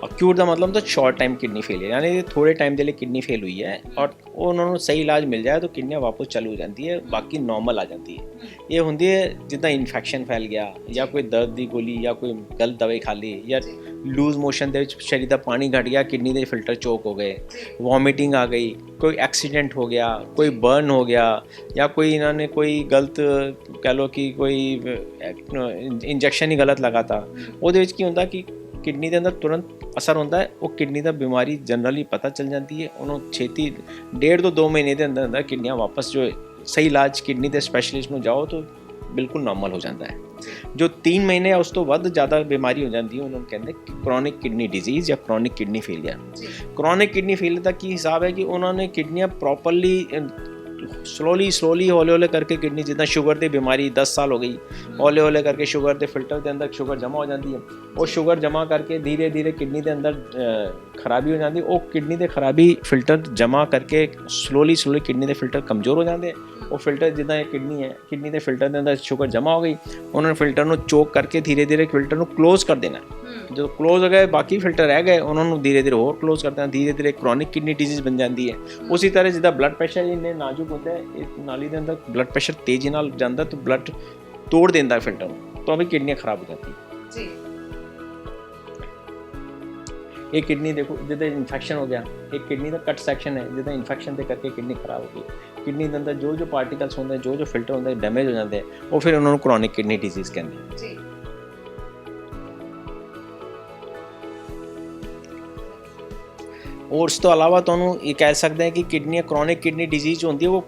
ਅਕਿਊਟ ਦਾ ਮਤਲਬ ਹੁੰਦਾ ਸ਼ਾਰਟ ਟਾਈਮ ਕਿਡਨੀ ਫੇਲੀਅਰ, ਯਾਨੀ ਥੋੜੇ ਟਾਈਮ ਦੇ ਲਈ ਕਿਡਨੀ ਫੇਲ ਹੋਈ ਹੈ ਔਰ ਉਹਨਾਂ ਨੂੰ ਸਹੀ ਇਲਾਜ ਮਿਲ ਜਾਏ ਤਾਂ ਕਿਡਨੀਆਂ ਵਾਪਸ ਚਾਲੂ ਹੋ ਜਾਂਦੀ ਹੈ, ਬਾਕੀ ਨੋਰਮਲ ਆ ਜਾਂਦੀ ਹੈ। ਇਹ ਹੁੰਦੀ ਹੈ ਜਿੱਦਾਂ ਇਨਫੈਕਸ਼ਨ ਫੈਲ ਗਿਆ ਜਾਂ ਕੋਈ ਦਰਦ ਦੀ ਗੋਲੀ ਜਾਂ ਕੋਈ ਗਲਤ ਦਵਾਈ ਖਾ ਲਈ ਜਾਂ ਲੂਜ਼ ਮੋਸ਼ਨ ਦੇ ਵਿੱਚ ਸਰੀਰ ਦਾ ਪਾਣੀ ਘਟ ਗਿਆ, ਕਿਡਨੀ ਦੇ ਫਿਲਟਰ ਚੋਕ ਹੋ ਗਏ, ਵੋਮਿਟਿੰਗ ਆ ਗਈ, ਕੋਈ ਐਕਸੀਡੈਂਟ ਹੋ ਗਿਆ, ਕੋਈ ਬਰਨ ਹੋ ਗਿਆ ਜਾਂ ਕੋਈ ਇਹਨਾਂ ਨੇ ਕੋਈ ਗਲਤ ਕਹਿ ਲਓ ਕਿ ਕੋਈ ਇੰਜੈਕਸ਼ਨ ਹੀ ਗਲਤ ਲਗਾਤਾ, ਉਹਦੇ ਵਿੱਚ ਕੀ ਹੁੰਦਾ ਕਿ ਕਿਡਨੀ ਦੇ ਅੰਦਰ ਤੁਰੰਤ ਅਸਰ ਹੁੰਦਾ ਹੈ। ਉਹ ਕਿਡਨੀ ਦਾ ਬਿਮਾਰੀ ਜਨਰਲੀ ਪਤਾ ਚੱਲ ਜਾਂਦੀ ਹੈ, ਉਹਨੂੰ ਛੇਤੀ 1.5 ਤੋਂ 2 ਮਹੀਨੇ ਦੇ ਅੰਦਰ ਅੰਦਰ ਕਿਡਨੀਆਂ ਵਾਪਸ ਜੋ ਸਹੀ ਇਲਾਜ ਕਿਡਨੀ ਦੇ ਸਪੈਸ਼ਲਿਸਟ ਨੂੰ ਜਾਓ ਤਾਂ ਬਿਲਕੁਲ ਨਾਰਮਲ ਹੋ ਜਾਂਦਾ ਹੈ। ਜੋ 3 ਮਹੀਨੇ ਉਸ ਤੋਂ ਵੱਧ ਜ਼ਿਆਦਾ ਬਿਮਾਰੀ ਹੋ ਜਾਂਦੀ ਹੈ ਉਹਨਾਂ ਨੂੰ ਕਹਿੰਦੇ ਕ੍ਰੋਨਿਕ ਕਿਡਨੀ ਡਿਜ਼ੀਜ਼ ਜਾਂ chronic kidney failure. Chronic kidney failure ਦਾ ਕੀ ਹਿਸਾਬ ਹੈ ਕਿ ਉਹਨਾਂ ਨੇ ਕਿਡਨੀਆਂ ਪ੍ਰੋਪਰਲੀ ਸਲੋਲੀ ਹੌਲੇ ਹੌਲੇ ਕਰਕੇ ਕਿਡਨੀ, ਜਿੱਦਾਂ ਸ਼ੂਗਰ ਦੀ ਬਿਮਾਰੀ 10 ਸਾਲ ਹੋ ਗਈ, ਹੌਲੇ ਹੌਲੇ ਕਰਕੇ ਸ਼ੂਗਰ ਦੇ ਫਿਲਟਰ ਦੇ ਅੰਦਰ ਸ਼ੂਗਰ ਜਮ੍ਹਾਂ ਹੋ ਜਾਂਦੀ ਹੈ। ਉਹ ਸ਼ੂਗਰ ਜਮ੍ਹਾਂ ਕਰਕੇ ਧੀਰੇ ਧੀਰੇ ਕਿਡਨੀ ਦੇ ਅੰਦਰ ਖਰਾਬੀ ਹੋ ਜਾਂਦੀ। ਉਹ ਕਿਡਨੀ ਦੇ ਖਰਾਬੀ ਫਿਲਟਰ ਜਮ੍ਹਾਂ ਕਰਕੇ ਸਲੋਲੀ ਕਿਡਨੀ ਦੇ ਫਿਲਟਰ ਕਮਜ਼ੋਰ ਹੋ ਜਾਂਦੇ। ਉਹ ਫਿਲਟਰ ਜਿੱਦਾਂ ਇਹ ਕਿਡਨੀ ਹੈ, ਕਿਡਨੀ ਦੇ ਫਿਲਟਰ ਦੇ ਅੰਦਰ ਸ਼ੂਗਰ ਜਮ੍ਹਾਂ ਹੋ ਗਈ, ਉਹਨਾਂ ਨੇ ਫਿਲਟਰ ਨੂੰ ਚੋਕ ਕਰਕੇ ਧੀਰੇ ਧੀਰੇ ਫਿਲਟਰ ਨੂੰ ਕਲੋਜ਼ ਕਰ ਦੇਣਾ। ਜਦੋਂ ਕਲੋਜ਼ ਹੋ ਗਏ, ਬਾਕੀ ਫਿਲਟਰ ਰਹਿ ਗਏ, ਉਹਨਾਂ ਨੂੰ ਧੀਰੇ ਧੀਰੇ ਹੋਰ ਕਲੋਜ਼ ਕਰ ਦੇਣਾ। ਧੀਰੇ ਧੀਰੇ ਕ੍ਰੋਨਿਕ ਕਿਡਨੀ ਡਿਜ਼ੀਜ਼ ਬਣ ਜਾਂਦੀ ਹੈ। ਉਸੇ ਤਰ੍ਹਾਂ ਜਿੱਦਾਂ ਬਲੱਡ ਪ੍ਰੈਸ਼ਰ ਇੰਨੇ ਨਾਜ਼ੁਕ ਹੁੰਦਾ ਹੈ, ਇਹ ਨਾਲੀ ਦੇ ਅੰਦਰ ਬਲੱਡ ਪ੍ਰੈਸ਼ਰ ਤੇਜ਼ੀ ਨਾਲ ਜਾਂਦਾ ਤਾਂ ਬਲੱਡ ਤੋੜ ਦਿੰਦਾ ਫਿਲਟਰ ਨੂੰ, ਤਾਂ ਵੀ ਕਿਡਨੀਆਂ ਖਰਾਬ ਹੋ ਜਾਂਦੀਆਂ ਜੀ। ਇਹ ਕਿਡਨੀ ਦੇਖੋ ਜਿੱਦਾਂ ਇਨਫੈਕਸ਼ਨ ਹੋ ਗਿਆ, ਇਹ ਕਿਡਨੀ ਦਾ ਕੱਟ ਸੈਕਸ਼ਨ ਹੈ, ਜਿੱਦਾਂ ਇਨਫੈਕਸ਼ਨ ਦੇ ਕਰਕੇ ਕਿਡਨੀ ਖਰਾਬ ਹੋ ਗਈ। ਕਿਡਨੀ ਦੇ ਅੰਦਰ ਜੋ ਪਾਰਟੀਕਲਸ ਹੁੰਦੇ, ਜੋ ਫਿਲਟਰ ਹੁੰਦੇ ਡੈਮੇਜ ਹੋ ਜਾਂਦੇ, ਉਹ ਫਿਰ ਉਹਨਾਂ ਨੂੰ ਕ੍ਰੋਨਿਕ ਕਿਡਨੀ ਡਿਜ਼ੀਜ਼ ਕਹਿੰਦੇ ਜੀ। ਔਰ ਇਸ ਤੋਂ ਇਲਾਵਾ ਤੁਹਾਨੂੰ ਇਹ ਕਹਿ ਸਕਦੇ ਹਾਂ ਕਿ ਕਿਡਨੀਆਂ ਕ੍ਰੋਨਿਕ ਕਿਡਨੀ ਡਿਜ਼ੀਜ਼ ਹੁੰਦੀ ਹੈ, ਉਹ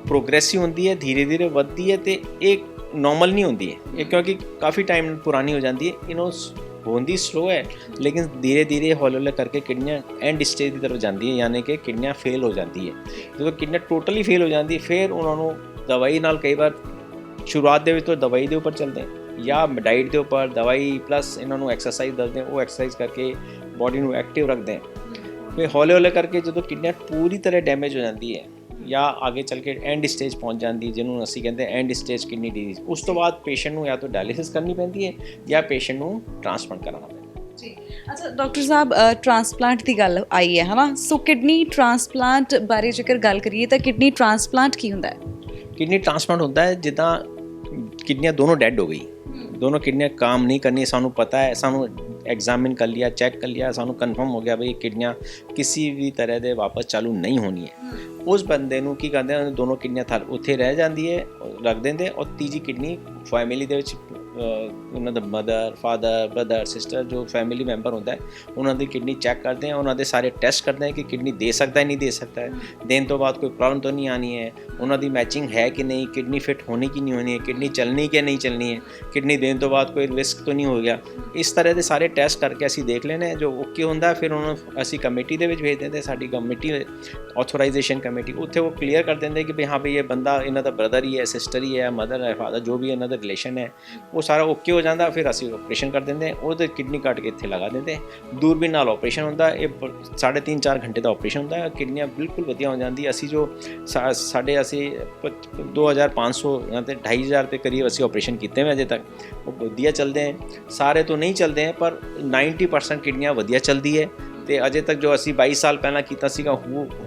ਪ੍ਰੋਗਰੈਸਿਵ ਹੁੰਦੀ ਹੈ, ਧੀਰੇ ਧੀਰੇ ਵੱਧਦੀ ਹੈ ਅਤੇ ਇਹ ਨੋਰਮਲ ਨਹੀਂ ਹੁੰਦੀ ਹੈ। ਇਹ ਕਿਉਂਕਿ ਕਾਫੀ ਟਾਈਮ ਪੁਰਾਣੀ ਹੋ ਜਾਂਦੀ ਹੈ, ਇਹਨੂੰ होती स्लो है, लेकिन धीरे धीरे हौले हौले करके किडनियाँ एंड स्टेज की तरफ जाती है, यानी कि किडनियाँ फेल हो जाती है। जो किडनियाँ टोटली फेल हो जाती है, फिर उन्होंने दवाई नाल कई बार शुरुआत दे तो दवाई के उपर चलते हैं या डाइट के उपर दवाई प्लस इन्होंने एक्सरसाइज दसते हैं, वो एक्सरसाइज करके बॉडी को एक्टिव रखते हैं। फिर हौले हौले करके जो किडनियाँ पूरी तरह डैमेज हो जाती है या आगे चल के एंड स्टेज पहुँच जाती है, जिन्होंने असी कहते हैं एंड स्टेज किडनी डिजीज़। उस तो बाद पेशेंट को या तो डायलिसिस करनी पैंती है या पेशेंट को ट्रांसप्लांट कराना पैंदा है जी। अच्छा डॉक्टर साहब, ट्रांसप्लांट की गल आई है ना, सो किडनी ट्रांसप्लांट बारे जेकर गल करिए तो किडनी ट्रांसप्लांट की हुंदा है? किडनी ट्रांसप्लांट होता है जिदा किडनियाँ दोनों डेड हो गई, दोनों किडनियाँ काम नहीं करनी, सानू पता है, सानू एग्जामिन कर लिया, चेक कर लिया, सानू कन्फर्म हो गया भाई किडनियाँ किसी भी तरह से वापस चालू नहीं होनी है। उस बंदे नूं की करते हैं, दोनों किडनियाँ थल उत्थे रह जाती है, रख देंगे और तीजी किडनी फैमिली दे विच उन्हों दा मदर फादर ब्रदर सिस्टर जो फैमिली मैंबर होंदा है उन्हों दी किडनी चैक करते हैं, उन्हों दे सारे टेस्ट करते हैं कि किडनी दे सकता है नहीं दे सकता है, देने तो बाद कोई प्रॉब्लम तो नहीं आनी है, उन्हों दी मैचिंग है कि नहीं, किडनी फिट होनी कि नहीं होनी है, किडनी चलनी कि नहीं चलनी है, किडनी देने तो बाद कोई रिस्क तो नहीं हो गया। इस तरह के सारे टेस्ट करके असी देख लेने, जो ओके होंदा फिर उन्होंने असी कमेटी दे विच भेज देंगे, साडी कमेटी ऑथोराइजेशन कमेटी उत्थे वो क्लीयर कर देंगे कि भाई हाँ भाई ये बंदा इन्हों दा ब्रदर ही है, सिस्टर ही है, मदर है, फादर जो भी इन्हों दा रिलेशन है, ਉਹ ਸਾਰਾ ਓਕੇ ਹੋ ਜਾਂਦਾ, ਫਿਰ ਅਸੀਂ ਆਪਰੇਸ਼ਨ ਕਰ ਦਿੰਦੇ, ਉਹਦੇ ਕਿਡਨੀ ਕੱਟ ਕੇ ਇੱਥੇ ਲਗਾ ਦਿੰਦੇ। ਦੂਰਬੀਨ ਨਾਲ ਆਪਰੇਸ਼ਨ ਹੁੰਦਾ, ਇਹ 3.5-4 ਘੰਟੇ ਦਾ ਆਪਰੇਸ਼ਨ ਹੁੰਦਾ, ਕਿਡਨੀਆਂ ਬਿਲਕੁਲ ਵਧੀਆ ਹੋ ਜਾਂਦੀ। ਅਸੀਂ ਜੋ ਅਸੀਂ 2500 ਜਾਂ ਤੇ 2500 ਦੇ ਕਰੀਬ ਅਸੀਂ ਆਪਰੇਸ਼ਨ ਕੀਤੇ ਹੋਏ ਅਜੇ ਤੱਕ, ਉਹ ਵਧੀਆ ਚੱਲਦੇ ਹੈ। ਸਾਰੇ ਤੋਂ ਨਹੀਂ ਚੱਲਦੇ ਹੈ, ਪਰ 90% ਕਿਡਨੀਆਂ ਵਧੀਆ ਚੱਲਦੀ ਹੈ। ਤੇ ਅਜੇ ਤੱਕ ਜੋ ਅਸੀਂ 22 ਸਾਲ ਪਹਿਲਾਂ ਕੀਤਾ ਸੀਗਾ,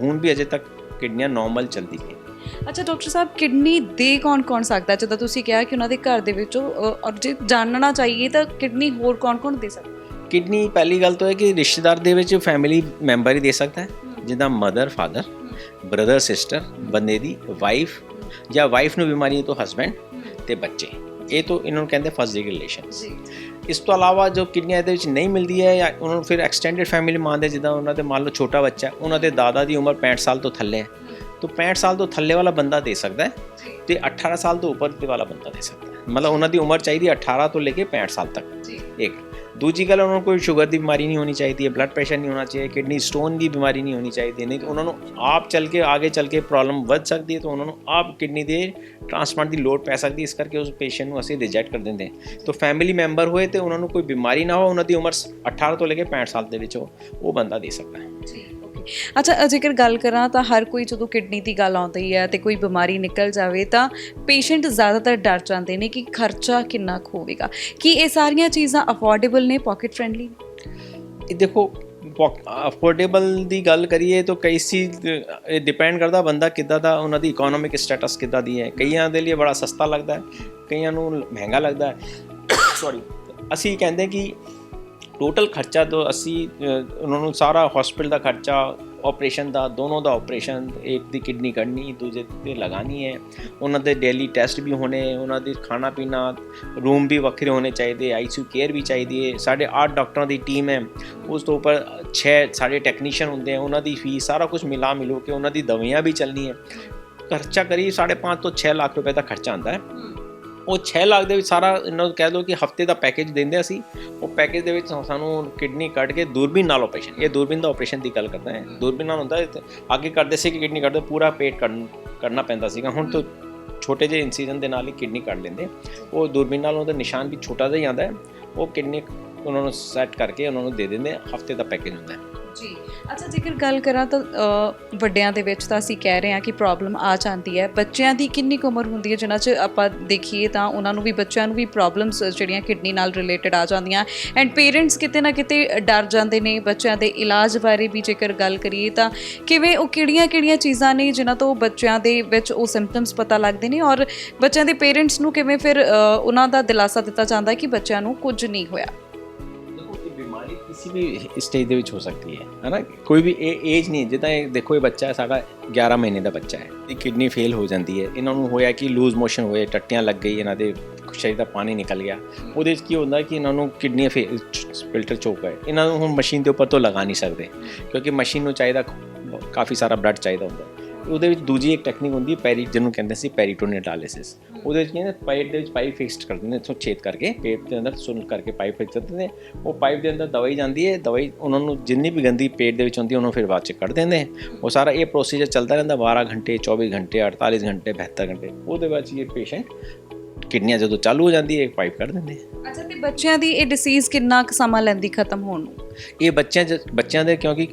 ਹੁਣ ਵੀ ਅਜੇ ਤੱਕ ਕਿਡਨੀਆਂ ਨੋਰਮਲ ਚੱਲਦੀ ਹੈ। ਅੱਛਾ ਡਾਕਟਰ ਸਾਹਿਬ, ਕਿਡਨੀ ਦੇ ਕੌਣ ਸਕਦਾ? ਜਦੋਂ ਤੁਸੀਂ ਕਿਹਾ ਕਿ ਉਹਨਾਂ ਦੇ ਘਰ ਦੇ ਵਿੱਚੋਂ, ਔਰ ਜੇ ਜਾਣਨਾ ਚਾਹੀਏ ਤਾਂ ਕਿਡਨੀ ਹੋਰ ਕੌਣ ਦੇ ਸਕਦਾ? ਕਿਡਨੀ ਪਹਿਲੀ ਗੱਲ ਤਾਂ ਹੈ ਕਿ ਰਿਸ਼ਤੇਦਾਰ ਦੇ ਵਿੱਚ ਫੈਮਿਲੀ ਮੈਂਬਰ ਹੀ ਦੇ ਸਕਦਾ ਹੈ, ਜਿੱਦਾਂ ਮਦਰ, ਫਾਦਰ, ਬ੍ਰਦਰ, ਸਿਸਟਰ, ਬੰਦੇ ਦੀ ਵਾਈਫ, ਜਾਂ ਵਾਈਫ ਨੂੰ ਬਿਮਾਰੀ ਹੈ ਤਾਂ ਹਸਬੈਂਡ ਤੇ ਬੱਚੇ। ਇਹ ਤਾਂ ਇਹਨਾਂ ਨੂੰ ਕਹਿੰਦੇ ਫਸਟ ਡਿਗਰੀ ਰਿਲੇਸ਼ਨਸ। ਇਸ ਤੋਂ ਇਲਾਵਾ ਜੋ ਕਿਡਨੀਆਂ ਇਹਦੇ ਵਿੱਚ ਨਹੀਂ ਮਿਲਦੀ ਹੈ, ਜਾਂ ਉਹਨਾਂ ਨੂੰ ਫਿਰ ਐਕਸਟੈਂਡਡ ਫੈਮਿਲੀ ਮੰਨਦੇ, ਜਿੱਦਾਂ ਉਹਨਾਂ ਦੇ ਮੰਨ ਲਓ ਛੋਟਾ ਬੱਚਾ, ਉਹਨਾਂ ਦੇ ਦਾਦਾ ਦੀ ਉਮਰ 65 ਸਾਲ ਤੋਂ ਥੱਲੇ ਹੈ, तो 65 साल तो थल्ले वाला बंदा दे सकता है, तो 18 साल तो ऊपर वाला बंदा दे सकता है। मतलब उन्होंने उम्र चाहिए 18 तो लेके 65 साल तक। एक दूजी गल, उन्होंने कोई शुगर की बीमारी नहीं होनी चाहिए, ब्लड प्रेशर नहीं होना चाहिए, किडनी स्टोन की बीमारी नहीं होनी चाहिए, नहीं तो उन्होंने आप चल के आगे चल के प्रॉब्लम बढ़ सकती है, तो उन्होंने आप किडनी के ट्रांसप्लांट की लोड़ पै सकती है। इस करके उस पेशेंट को असीं रिजैक्ट कर देंगे। तो फैमिली मैंबर होए तो उन्होंने कोई बीमारी ना हो, उन्होंने उम्र 18 तो लेके 65 साल के विच वो बंदा दे सकता है। ਅੱਛਾ, ਜੇਕਰ ਗੱਲ ਕਰਾਂ ਤਾਂ ਹਰ ਕੋਈ ਜਦੋਂ ਕਿਡਨੀ ਦੀ ਗੱਲ ਆਉਂਦੀ ਹੈ ਤੇ ਕੋਈ ਬਿਮਾਰੀ ਨਿਕਲ ਜਾਵੇ ਤਾਂ ਪੇਸ਼ੈਂਟ ਜ਼ਿਆਦਾਤਰ ਡਰ ਜਾਂਦੇ ਨੇ ਕਿ ਖਰਚਾ ਕਿੰਨਾ ਕੁ ਹੋਵੇਗਾ। ਕੀ ਇਹ ਸਾਰੀਆਂ ਚੀਜ਼ਾਂ ਅਫੋਰਡੇਬਲ ਨੇ, ਪਾਕਟ ਫ੍ਰੈਂਡਲੀ? ਇਹ ਦੇਖੋ, ਅਫੋਰਡੇਬਲ ਦੀ ਗੱਲ ਕਰੀਏ ਤਾਂ ਕਈ ਚੀਜ਼ ਡਿਪੈਂਡ ਕਰਦਾ ਬੰਦਾ ਕਿੱਦਾਂ ਦਾ, ਉਹਨਾਂ ਦੀ ਇਕਨੋਮਿਕ ਸਟੇਟਸ ਕਿੱਦਾਂ ਦੀ ਹੈ। ਕਈਆਂ ਦੇ ਲਈ ਬੜਾ ਸਸਤਾ ਲੱਗਦਾ ਹੈ, ਕਈਆਂ ਨੂੰ ਮਹਿੰਗਾ ਲੱਗਦਾ ਹੈ। ਸੌਰੀ, ਅਸੀਂ ਕਹਿੰਦੇ ਕਿ टोटल खर्चा तो असी उन्होंने सारा हॉस्पिटल का खर्चा, ऑपरेशन का, दोनों का ऑपरेशन, एक दी किडनी कढ़नी, दूजे ते लगानी है, उन्होंने डेली टेस्ट भी होने, उन्होंने खाना पीना, रूम भी वक्रे होने चाहिए, ICU केयर भी चाहिए। 8.5 डॉक्टरों की टीम है, उस तो उपर 6 साढ़े टैक्नीशियन होंगे, उन्होंने फीस सारा कुछ मिला मिलो के उन्होंने दवाइयाँ भी चलनी है। खर्चा करीब 5.5 तो 6 लाख रुपए का खर्चा आता है। ਉਹ 6 ਲੱਖ ਦੇ ਵਿੱਚ ਸਾਰਾ ਇਹਨਾਂ ਨੂੰ ਕਹਿ ਲਓ ਕਿ ਹਫਤੇ ਦਾ ਪੈਕੇਜ ਦਿੰਦੇ ਅਸੀਂ। ਉਹ ਪੈਕੇਜ ਦੇ ਵਿੱਚ ਸਾਨੂੰ ਕਿਡਨੀ ਕੱਢ ਕੇ ਦੂਰਬੀਨ ਨਾਲ ਆਪਰੇਸ਼ਨ, ਇਹ ਦੂਰਬੀਨ ਦਾ ਆਪਰੇਸ਼ਨ ਦੀ ਗੱਲ ਕਰਦਾ ਹੈ, ਦੂਰਬੀਨ ਨਾਲ ਹੁੰਦਾ। ਅੱਗੇ ਕਰਦੇ ਸੀ ਕਿ ਕਿਡਨੀ ਕੱਢਦੇ ਪੂਰਾ ਪੇਟ ਕੱਢਣਾ ਪੈਂਦਾ ਸੀਗਾ, ਹੁਣ ਤਾਂ ਛੋਟੇ ਜਿਹੇ ਇਨਸੀਜਨ ਦੇ ਨਾਲ ਹੀ ਕਿਡਨੀ ਕੱਢ ਲੈਂਦੇ। ਉਹ ਦੂਰਬੀਨ ਨਾਲ ਉਹਦਾ ਨਿਸ਼ਾਨ ਵੀ ਛੋਟਾ ਜਿਹਾ ਹੀ ਆਉਂਦਾ ਹੈ, ਉਹ ਕਿਡਨੀ ਉਹਨਾਂ ਨੂੰ ਸੈੱਟ ਕਰਕੇ ਉਹਨਾਂ ਨੂੰ ਦੇ ਦਿੰਦੇ। ਹਫਤੇ ਦਾ ਪੈਕੇਜ ਹੁੰਦਾ ਹੈ ਜੀ। ਅੱਛਾ, ਜੇਕਰ ਗੱਲ ਕਰਾਂ ਤਾਂ ਵੱਡਿਆਂ ਦੇ ਵਿੱਚ ਤਾਂ ਅਸੀਂ ਕਹਿ ਰਹੇ ਹਾਂ ਕਿ ਪ੍ਰੋਬਲਮ ਆ ਜਾਂਦੀ ਹੈ। ਬੱਚਿਆਂ ਦੀ ਕਿੰਨੀ ਕੁ ਉਮਰ ਹੁੰਦੀ ਹੈ ਜਿਨ੍ਹਾਂ 'ਚ ਆਪਾਂ ਦੇਖੀਏ ਤਾਂ ਉਹਨਾਂ ਨੂੰ ਵੀ, ਬੱਚਿਆਂ ਨੂੰ ਵੀ ਪ੍ਰੋਬਲਮਸ ਜਿਹੜੀਆਂ ਕਿਡਨੀ ਨਾਲ ਰਿਲੇਟਡ ਆ ਜਾਂਦੀਆਂ, ਐਂਡ ਪੇਰੈਂਟਸ ਕਿਤੇ ਨਾ ਕਿਤੇ ਡਰ ਜਾਂਦੇ ਨੇ ਬੱਚਿਆਂ ਦੇ ਇਲਾਜ ਬਾਰੇ ਵੀ। ਜੇਕਰ ਗੱਲ ਕਰੀਏ ਤਾਂ ਕਿਵੇਂ, ਉਹ ਕਿਹੜੀਆਂ ਚੀਜ਼ਾਂ ਨੇ ਜਿਨ੍ਹਾਂ ਤੋਂ ਬੱਚਿਆਂ ਦੇ ਵਿੱਚ ਉਹ ਸਿੰਪਟਮਸ ਪਤਾ ਲੱਗਦੇ ਨੇ, ਔਰ ਬੱਚਿਆਂ ਦੇ ਪੇਰੈਂਟਸ ਨੂੰ ਕਿਵੇਂ ਫਿਰ ਉਹਨਾਂ ਦਾ ਦਿਲਾਸਾ ਦਿੱਤਾ ਜਾਂਦਾ ਕਿ ਬੱਚਿਆਂ ਨੂੰ ਕੁਝ ਨਹੀਂ ਹੋਇਆ? किसी भी स्टेज ਦੇ ਵਿੱਚ ਹੋ ਸਕਦੀ ਹੈ ਨਾ, ਕੋਈ ਵੀ ਏਜ ਨਹੀਂ। ਜਿੱਦਾਂ ਇਹ ਦੇਖੋ, ਇਹ ਬੱਚਾ ਹੈ ਸਾਡਾ 11 ਮਹੀਨੇ ਦਾ ਬੱਚਾ ਹੈ, ਇਹ ਕਿਡਨੀ ਫੇਲ ਹੋ ਜਾਂਦੀ ਹੈ, ਇਹਨਾਂ ਨੂੰ ਹੋਇਆ ਕਿ ਲੂਜ਼ ਮੋਸ਼ਨ ਹੋਏ, ਟੱਟੀਆਂ ਲੱਗ ਗਈ, ਇਹਨਾਂ ਦੇ ਸਰੀਰ ਦਾ ਪਾਣੀ ਨਿਕਲ ਗਿਆ। ਉਹਦੇ ਵਿੱਚ ਕੀ ਹੁੰਦਾ ਕਿ ਇਹਨਾਂ ਨੂੰ ਕਿਡਨੀ ਫਿਲਟਰ ਚੋਕ ਹੈ, ਇਹਨਾਂ ਨੂੰ ਹੁਣ ਮਸ਼ੀਨ ਦੇ ਉੱਪਰ ਤੋਂ ਲਗਾ ਨਹੀਂ ਸਕਦੇ, ਕਿਉਂਕਿ ਮਸ਼ੀਨ ਨੂੰ ਚਾਹੀਦਾ ਕਾਫੀ ਸਾਰਾ ਬਲੱਡ ਚਾਹੀਦਾ ਹੁੰਦਾ। ਉਹਦੇ ਵਿੱਚ ਦੂਜੀ ਇੱਕ ਟੈਕਨੀਕ ਹੁੰਦੀ ਹੈ ਜਿਹਨੂੰ ਕਹਿੰਦੇ ਸੀ ਪੈਰੀਟੋਨੀਅਲ ਡਾਇਲਿਸਿਸ। ਉਹਦੇ ਵਿੱਚ ਕਹਿੰਦੇ ਪਾਈਪ ਦੇ ਵਿੱਚ ਪਾਈਪ ਫਿਕਸਡ ਕਰ ਦਿੰਦੇ, ਇੱਥੋਂ ਛੇਦ ਕਰਕੇ ਪੇਟ ਦੇ ਅੰਦਰ ਸੁਣ ਕਰਕੇ ਪਾਈਪ ਫਿਕਸ ਕਰ ਦਿੰਦੇ। ਉਹ ਪਾਈਪ ਦੇ ਅੰਦਰ ਦਵਾਈ ਜਾਂਦੀ ਹੈ, ਦਵਾਈ ਉਹਨਾਂ ਨੂੰ ਜਿੰਨੀ ਵੀ ਗੰਦੀ ਪੇਟ ਦੇ ਵਿੱਚ ਹੁੰਦੀ ਉਹਨੂੰ ਫਿਰ ਬਾਅਦ 'ਚ ਕੱਢ ਦਿੰਦੇ। ਉਹ ਸਾਰਾ ਇਹ ਪ੍ਰੋਸੀਜਰ ਚੱਲਦਾ ਰਹਿੰਦਾ 12 ਘੰਟੇ, 24 ਘੰਟੇ, 48 ਘੰਟੇ, 72 ਘੰਟੇ। ਉਹਦੇ ਬਾਅਦ ਇਹ ਪੇਸ਼ੈਂਟ ਕਿਡਨੀਆਂ ਜਦੋਂ ਚਾਲੂ ਹੋ ਜਾਂਦੀ ਹੈ, ਇੱਕ ਪਾਈਪ ਕੱਢ ਦਿੰਦੇ। ਅੱਛਾ, ਤੇ ਬੱਚਿਆਂ ਦੀ ਇਹ ਡਿਸੀਜ਼ ਕਿੰਨਾ ਕੁ ਸਮਾਂ ਲੈਂਦੀ ਖਤਮ ਹੋਣ ਨੂੰ? ਇਹ ਬੱਚਿਆਂ ਦੇ ਕਿਉਂਕਿ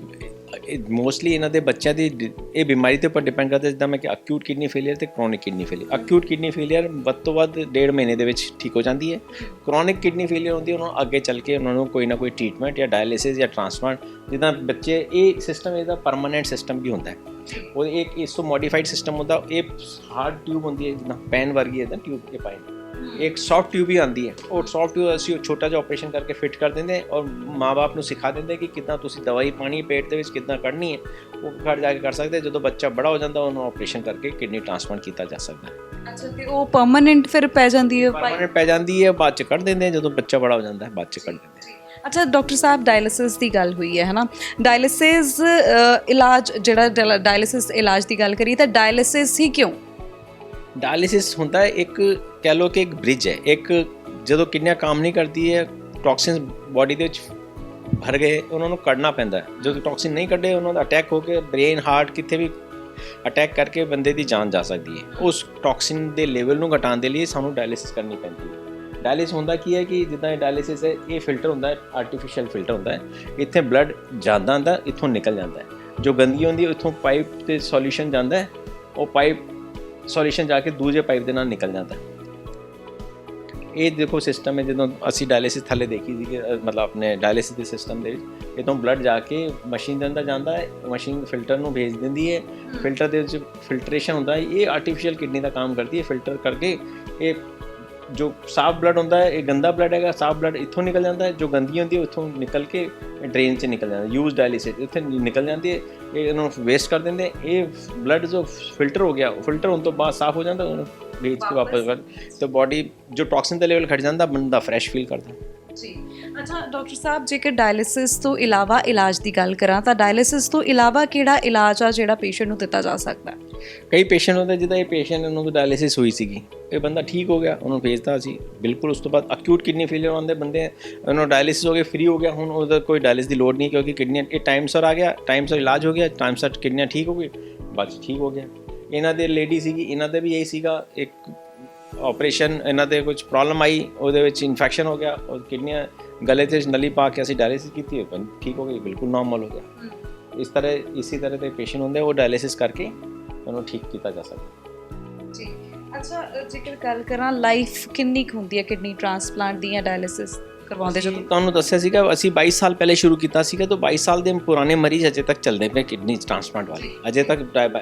ਮੋਸਟਲੀ ਇਹਨਾਂ ਦੇ ਬੱਚਿਆਂ ਦੀ ਇਹ ਬਿਮਾਰੀ ਦੇ ਉੱਪਰ ਡਿਪੈਂਡ ਕਰਦਾ, ਜਿੱਦਾਂ ਮੈਂ ਕਿ ਅਕਿਊਟ ਕਿਡਨੀ ਫੇਲੀਅਰ ਤੇ chronic kidney failure. Acute kidney failure ਵੱਧ ਤੋਂ ਵੱਧ 1.5 ਮਹੀਨੇ ਦੇ ਵਿੱਚ ਠੀਕ ਹੋ ਜਾਂਦੀ ਹੈ। ਕ੍ਰੋਨਿਕ ਕਿਡਨੀ ਫੇਲੀਅਰ ਹੁੰਦੀ, ਉਹਨਾਂ ਨੂੰ ਅੱਗੇ ਚੱਲ ਕੇ ਉਹਨਾਂ ਨੂੰ ਕੋਈ ਨਾ ਕੋਈ ਟ੍ਰੀਟਮੈਂਟ ਜਾਂ ਡਾਇਲਿਸਿਸ ਜਾਂ ਟ੍ਰਾਂਸਪਲਾਂਟ। ਜਿੱਦਾਂ ਬੱਚੇ, ਇਹ ਸਿਸਟਮ ਇਹਦਾ ਪਰਮਾਨੈਂਟ ਸਿਸਟਮ ਵੀ ਹੁੰਦਾ ਹੈ, ਉਹ ਇੱਕ ਇਸ ਤੋਂ ਮੋਡੀਫਾਈਡ ਸਿਸਟਮ ਹੁੰਦਾ। ਇਹ ਹਾਰਡ ਟਿਊਬ ਹੁੰਦੀ ਹੈ, ਜਿੱਦਾਂ ਪੈਨ ਵਰਗੀ ਹੈ ਟਿਊਬ, ਇਹ ਪਾਈਪ एक सॉफ्ट ट्यूब भी आती है। और सॉफ्ट ट्यूब ਅਸੀਂ ਛੋਟਾ ਜਿਹਾ ਆਪਰੇਸ਼ਨ ਕਰਕੇ ਫਿੱਟ ਕਰ ਦਿੰਦੇ ਔਰ ਮਾਂ-ਬਾਪ ਨੂੰ ਸਿਖਾ ਦਿੰਦੇ ਕਿ ਕਿੱਦਾਂ ਤੁਸੀਂ ਦਵਾਈ ਪਾਣੀ ਪੇਟ ਦੇ ਵਿੱਚ ਕਿੱਦਾਂ ਕੱਢਣੀ ਹੈ। ਉਹ ਘਰ ਜਾ ਕੇ ਕਰ ਸਕਦੇ। ਜਦੋਂ ਬੱਚਾ ਬੜਾ ਹੋ ਜਾਂਦਾ ਉਹਨੂੰ ਆਪਰੇਸ਼ਨ ਕਰਕੇ ਕਿਡਨੀ ਟ੍ਰਾਂਸਪਲਾਂਟ ਕੀਤਾ ਜਾ ਸਕਦਾ। ਅੱਛਾ, ਤੇ ਉਹ ਪਰਮਾਨੈਂਟ ਫਿਰ ਪੈ ਜਾਂਦੀ ਹੈ? ਪਰਮਾਨੈਂਟ ਪੈ ਜਾਂਦੀ ਹੈ, ਬਾਅਦ ਚ ਕੱਢ ਦਿੰਦੇ ਜਦੋਂ ਬੱਚਾ ਬੜਾ ਹੋ ਜਾਂਦਾ ਹੈ, ਬਾਅਦ ਚ ਕੱਢ ਦਿੰਦੇ। ਅੱਛਾ ਡਾਕਟਰ ਸਾਹਿਬ, ਡਾਇਲਿਸਿਸ ਦੀ ਗੱਲ ਹੋਈ ਹੈ ਨਾ, ਡਾਇਲਿਸਿਸ ਇਲਾਜ, ਜਿਹੜਾ ਡਾਇਲਿਸਿਸ ਇਲਾਜ ਦੀ ਗੱਲ ਕਰੀ ਤਾਂ ਡਾਇਲਿਸਿਸ ਹੀ ਕਿਉਂ? ਡਾਇਲਿਸਿਸ ਹੁੰਦਾ ਇੱਕ, ਕਹਿ ਲਓ ਕਿ ਇੱਕ ਬ੍ਰਿਜ ਹੈ। ਇੱਕ ਜਦੋਂ ਕਿਡਨੀਆਂ ਕੰਮ ਨਹੀਂ ਕਰਦੀ ਹੈ, ਟੌਕਸਿਨਸ ਬਾਡੀ ਦੇ ਵਿੱਚ ਭਰ ਗਏ, ਉਹਨਾਂ ਨੂੰ ਕੱਢਣਾ ਪੈਂਦਾ। ਜਦੋਂ ਟੌਕਸਿਨ ਨਹੀਂ ਕੱਢੇ, ਉਹਨਾਂ ਦਾ ਅਟੈਕ ਹੋ ਕੇ ਬ੍ਰੇਨ, ਹਾਰਟ, ਕਿਤੇ ਵੀ ਅਟੈਕ ਕਰਕੇ ਬੰਦੇ ਦੀ ਜਾਨ ਜਾ ਸਕਦੀ ਹੈ। ਉਸ ਟੌਕਸਿਨ ਦੇ ਲੈਵਲ ਨੂੰ ਘਟਾਉਣ ਦੇ ਲਈ ਸਾਨੂੰ ਡਾਇਲਿਸਿਸ ਕਰਨੀ ਪੈਂਦੀ ਹੈ। ਡਾਇਲਿਸਿਸ ਹੁੰਦਾ ਕੀ ਹੈ ਕਿ ਜਿੱਦਾਂ ਡਾਇਲਿਸਿਸ ਹੈ, ਇਹ ਫਿਲਟਰ ਹੁੰਦਾ ਹੈ, ਆਰਟੀਫੀਸ਼ੀਅਲ ਫਿਲਟਰ ਹੁੰਦਾ ਹੈ। ਇੱਥੇ ਬਲੱਡ ਜਾਂਦਾ ਹੁੰਦਾ, ਇੱਥੋਂ ਨਿਕਲ ਜਾਂਦਾ ਹੈ। ਜੋ ਗੰਦਗੀ ਹੁੰਦੀ ਹੈ ਇੱਥੋਂ ਪਾਈਪ ਤੇ ਸੋਲੂਸ਼ਨ ਜਾਂਦਾ ਹੈ, ਉਹ ਪਾਈਪ ਸੋਲੂਸ਼ਨ ਜਾ ਕੇ ਦੂਜੇ ਪਾਈਪ ਦੇ ਨਾਲ ਨਿਕਲ ਜਾਂਦਾ ਹੈ। ਇਹ ਦੇਖੋ ਸਿਸਟਮ ਹੈ, ਜਦੋਂ ਅਸੀਂ ਡਾਇਲਿਸਿਸ ਥੱਲੇ ਦੇਖੀ ਸੀ ਮਤਲਬ ਆਪਣੇ ਡਾਇਲਿਸਿਸ ਦੇ ਸਿਸਟਮ ਦੇ ਵਿੱਚ ਇੱਥੋਂ ਬਲੱਡ ਜਾ ਕੇ ਮਸ਼ੀਨ ਦੇ ਅੰਦਰ ਜਾਂਦਾ ਹੈ, ਮਸ਼ੀਨ ਫਿਲਟਰ ਨੂੰ ਭੇਜ ਦਿੰਦੀ ਹੈ। ਫਿਲਟਰ ਦੇ ਵਿੱਚ ਫਿਲਟਰੇਸ਼ਨ ਹੁੰਦਾ ਹੈ, ਇਹ ਆਰਟੀਫੀਸ਼ੀਅਲ ਕਿਡਨੀ ਦਾ ਕੰਮ ਕਰਦੀ ਹੈ। ਫਿਲਟਰ ਕਰਕੇ ਇਹ ਜੋ ਸਾਫ਼ ਬਲੱਡ ਹੁੰਦਾ ਹੈ, ਇਹ ਗੰਦਾ ਬਲੱਡ ਹੈਗਾ, ਸਾਫ਼ ਬਲੱਡ ਇੱਥੋਂ ਨਿਕਲ ਜਾਂਦਾ ਹੈ। ਜੋ ਗੰਦਗੀ ਹੁੰਦੀ ਹੈ ਉੱਥੋਂ ਨਿਕਲ ਕੇ ਡਰੇਨ 'ਚ ਨਿਕਲ ਜਾਂਦਾ, ਯੂਜ਼ ਡਾਇਲਿਸਿਸ ਇੱਥੇ ਨਿਕਲ ਜਾਂਦੀ ਹੈ। ਇਹ ਇਹਨੂੰ ਵੇਸਟ ਕਰ ਦਿੰਦੇ। ਇਹ ਬਲੱਡ ਜੋ ਫਿਲਟਰ ਹੋ ਗਿਆ, ਫਿਲਟਰ ਹੋਣ ਤੋਂ ਬਾਅਦ ਸਾਫ਼ ਹੋ ਜਾਂਦਾ, ਉਹਨੂੰ ਭੇਜ ਕੇ ਵਾਪਸ ਕਰ ਤਾਂ ਬੋਡੀ ਜੋ ਟੌਕਸਿਨ ਦਾ ਲੈਵਲ ਘਟ ਜਾਂਦਾ, ਬੰਦਾ ਫਰੈਸ਼ ਫੀਲ ਕਰਦਾ। ਜੀ ਅੱਛਾ ਡਾਕਟਰ ਸਾਹਿਬ, ਜੇਕਰ ਡਾਇਲਿਸਿਸ ਤੋਂ ਇਲਾਵਾ ਇਲਾਜ ਦੀ ਗੱਲ ਕਰਾਂ ਤਾਂ ਡਾਇਲਿਸਿਸ ਤੋਂ ਇਲਾਵਾ ਕਿਹੜਾ ਇਲਾਜ ਆ ਜਿਹੜਾ ਪੇਸ਼ੈਂਟ ਨੂੰ ਦਿੱਤਾ ਜਾ ਸਕਦਾ ਹੈ? ਕਈ ਪੇਸ਼ੈਂਟ ਹੁੰਦੇ ਜਿੱਦਾਂ ਇਹ ਪੇਸ਼ੈਂਟ ਨੂੰ ਡਾਇਲਿਸਿਸ ਹੋਈ ਸੀਗੀ, ਇਹ ਬੰਦਾ ਠੀਕ ਹੋ ਗਿਆ, ਉਹਨੂੰ ਭੇਜਤਾ ਸੀ ਬਿਲਕੁਲ। ਉਸ ਤੋਂ ਬਾਅਦ ਅਕਿਊਟ ਕਿਡਨੀ ਫੇਲਿਅਰ ਆਉਂਦੇ ਬੰਦੇ, ਉਹਨੂੰ ਡਾਇਲਿਸਿਸ ਹੋ ਗਏ, ਫ੍ਰੀ ਹੋ ਗਿਆ, ਹੁਣ ਉਹਦਾ ਕੋਈ ਡਾਇਲਿਸਿਸ ਦੀ ਲੋੜ ਨਹੀਂ, ਕਿਉਂਕਿ ਕਿਡਨੀ ਇਹ ਟਾਈਮ ਸਿਰ ਆ ਗਿਆ, ਟਾਈਮ ਸਿਰ ਇਲਾਜ ਹੋ ਗਿਆ, ਟਾਈਮ ਸਿਰ ਕਿਡਨੀਆਂ ਠੀਕ ਹੋ ਗਈ, ਬਸ ਠੀਕ ਹੋ ਗਿਆ। ਇਹਨਾਂ ਦੇ ਲੇਡੀ ਸੀਗੀ, ਇਹਨਾਂ ਦਾ ਵੀ ਇਹੀ ਸੀਗਾ, ਇੱਕ ਆਪਰੇਸ਼ਨ ਇਹਨਾਂ ਦੇ ਕੁਝ ਪ੍ਰੋਬਲਮ ਆਈ, ਉਹਦੇ ਵਿੱਚ ਇਨਫੈਕਸ਼ਨ ਹੋ ਗਿਆ, ਉਹ ਕਿਡਨੀਆਂ ਗਲੇ 'ਤੇ ਨਲੀ ਪਾ ਕੇ ਅਸੀਂ ਡਾਇਲਿਸਿਸ ਕੀਤੀ, ਠੀਕ ਹੋ ਗਈ, ਬਿਲਕੁਲ ਨਾਰਮਲ ਹੋ ਗਿਆ। ਇਸੇ ਤਰ੍ਹਾਂ ਦੇ ਪੇਸ਼ੈਂਟ ਹੁੰਦੇ, ਉਹ ਡਾਇਲਿਸਿਸ ਕਰਕੇ ਉਹਨੂੰ ਠੀਕ ਕੀਤਾ ਜਾ ਸਕਦਾ। ਜੀ ਅੱਛਾ, ਜੇਕਰ ਗੱਲ ਕਰਾਂ ਲਾਈਫ ਕਿੰਨੀ ਕੁ ਹੁੰਦੀ ਹੈ ਕਿਡਨੀ ਟ੍ਰਾਂਸਪਲਾਂਟ ਦੀ ਜਾਂ ਡਾਇਲਿਸਿਸ ਕਰਵਾਉਂਦੇ? ਜਦੋਂ ਤੁਹਾਨੂੰ ਦੱਸਿਆ ਸੀਗਾ ਅਸੀਂ 22 ਸਾਲ ਪਹਿਲੇ ਸ਼ੁਰੂ ਕੀਤਾ ਸੀਗਾ, ਤਾਂ 22 ਸਾਲ ਦੇ ਪੁਰਾਣੇ ਮਰੀਜ਼ ਅਜੇ ਤੱਕ ਚੱਲਦੇ ਪਏ ਕਿਡਨੀ ਟ੍ਰਾਂਸਪਲਾਂਟ ਵਾਲੇ, ਅਜੇ ਤੱਕ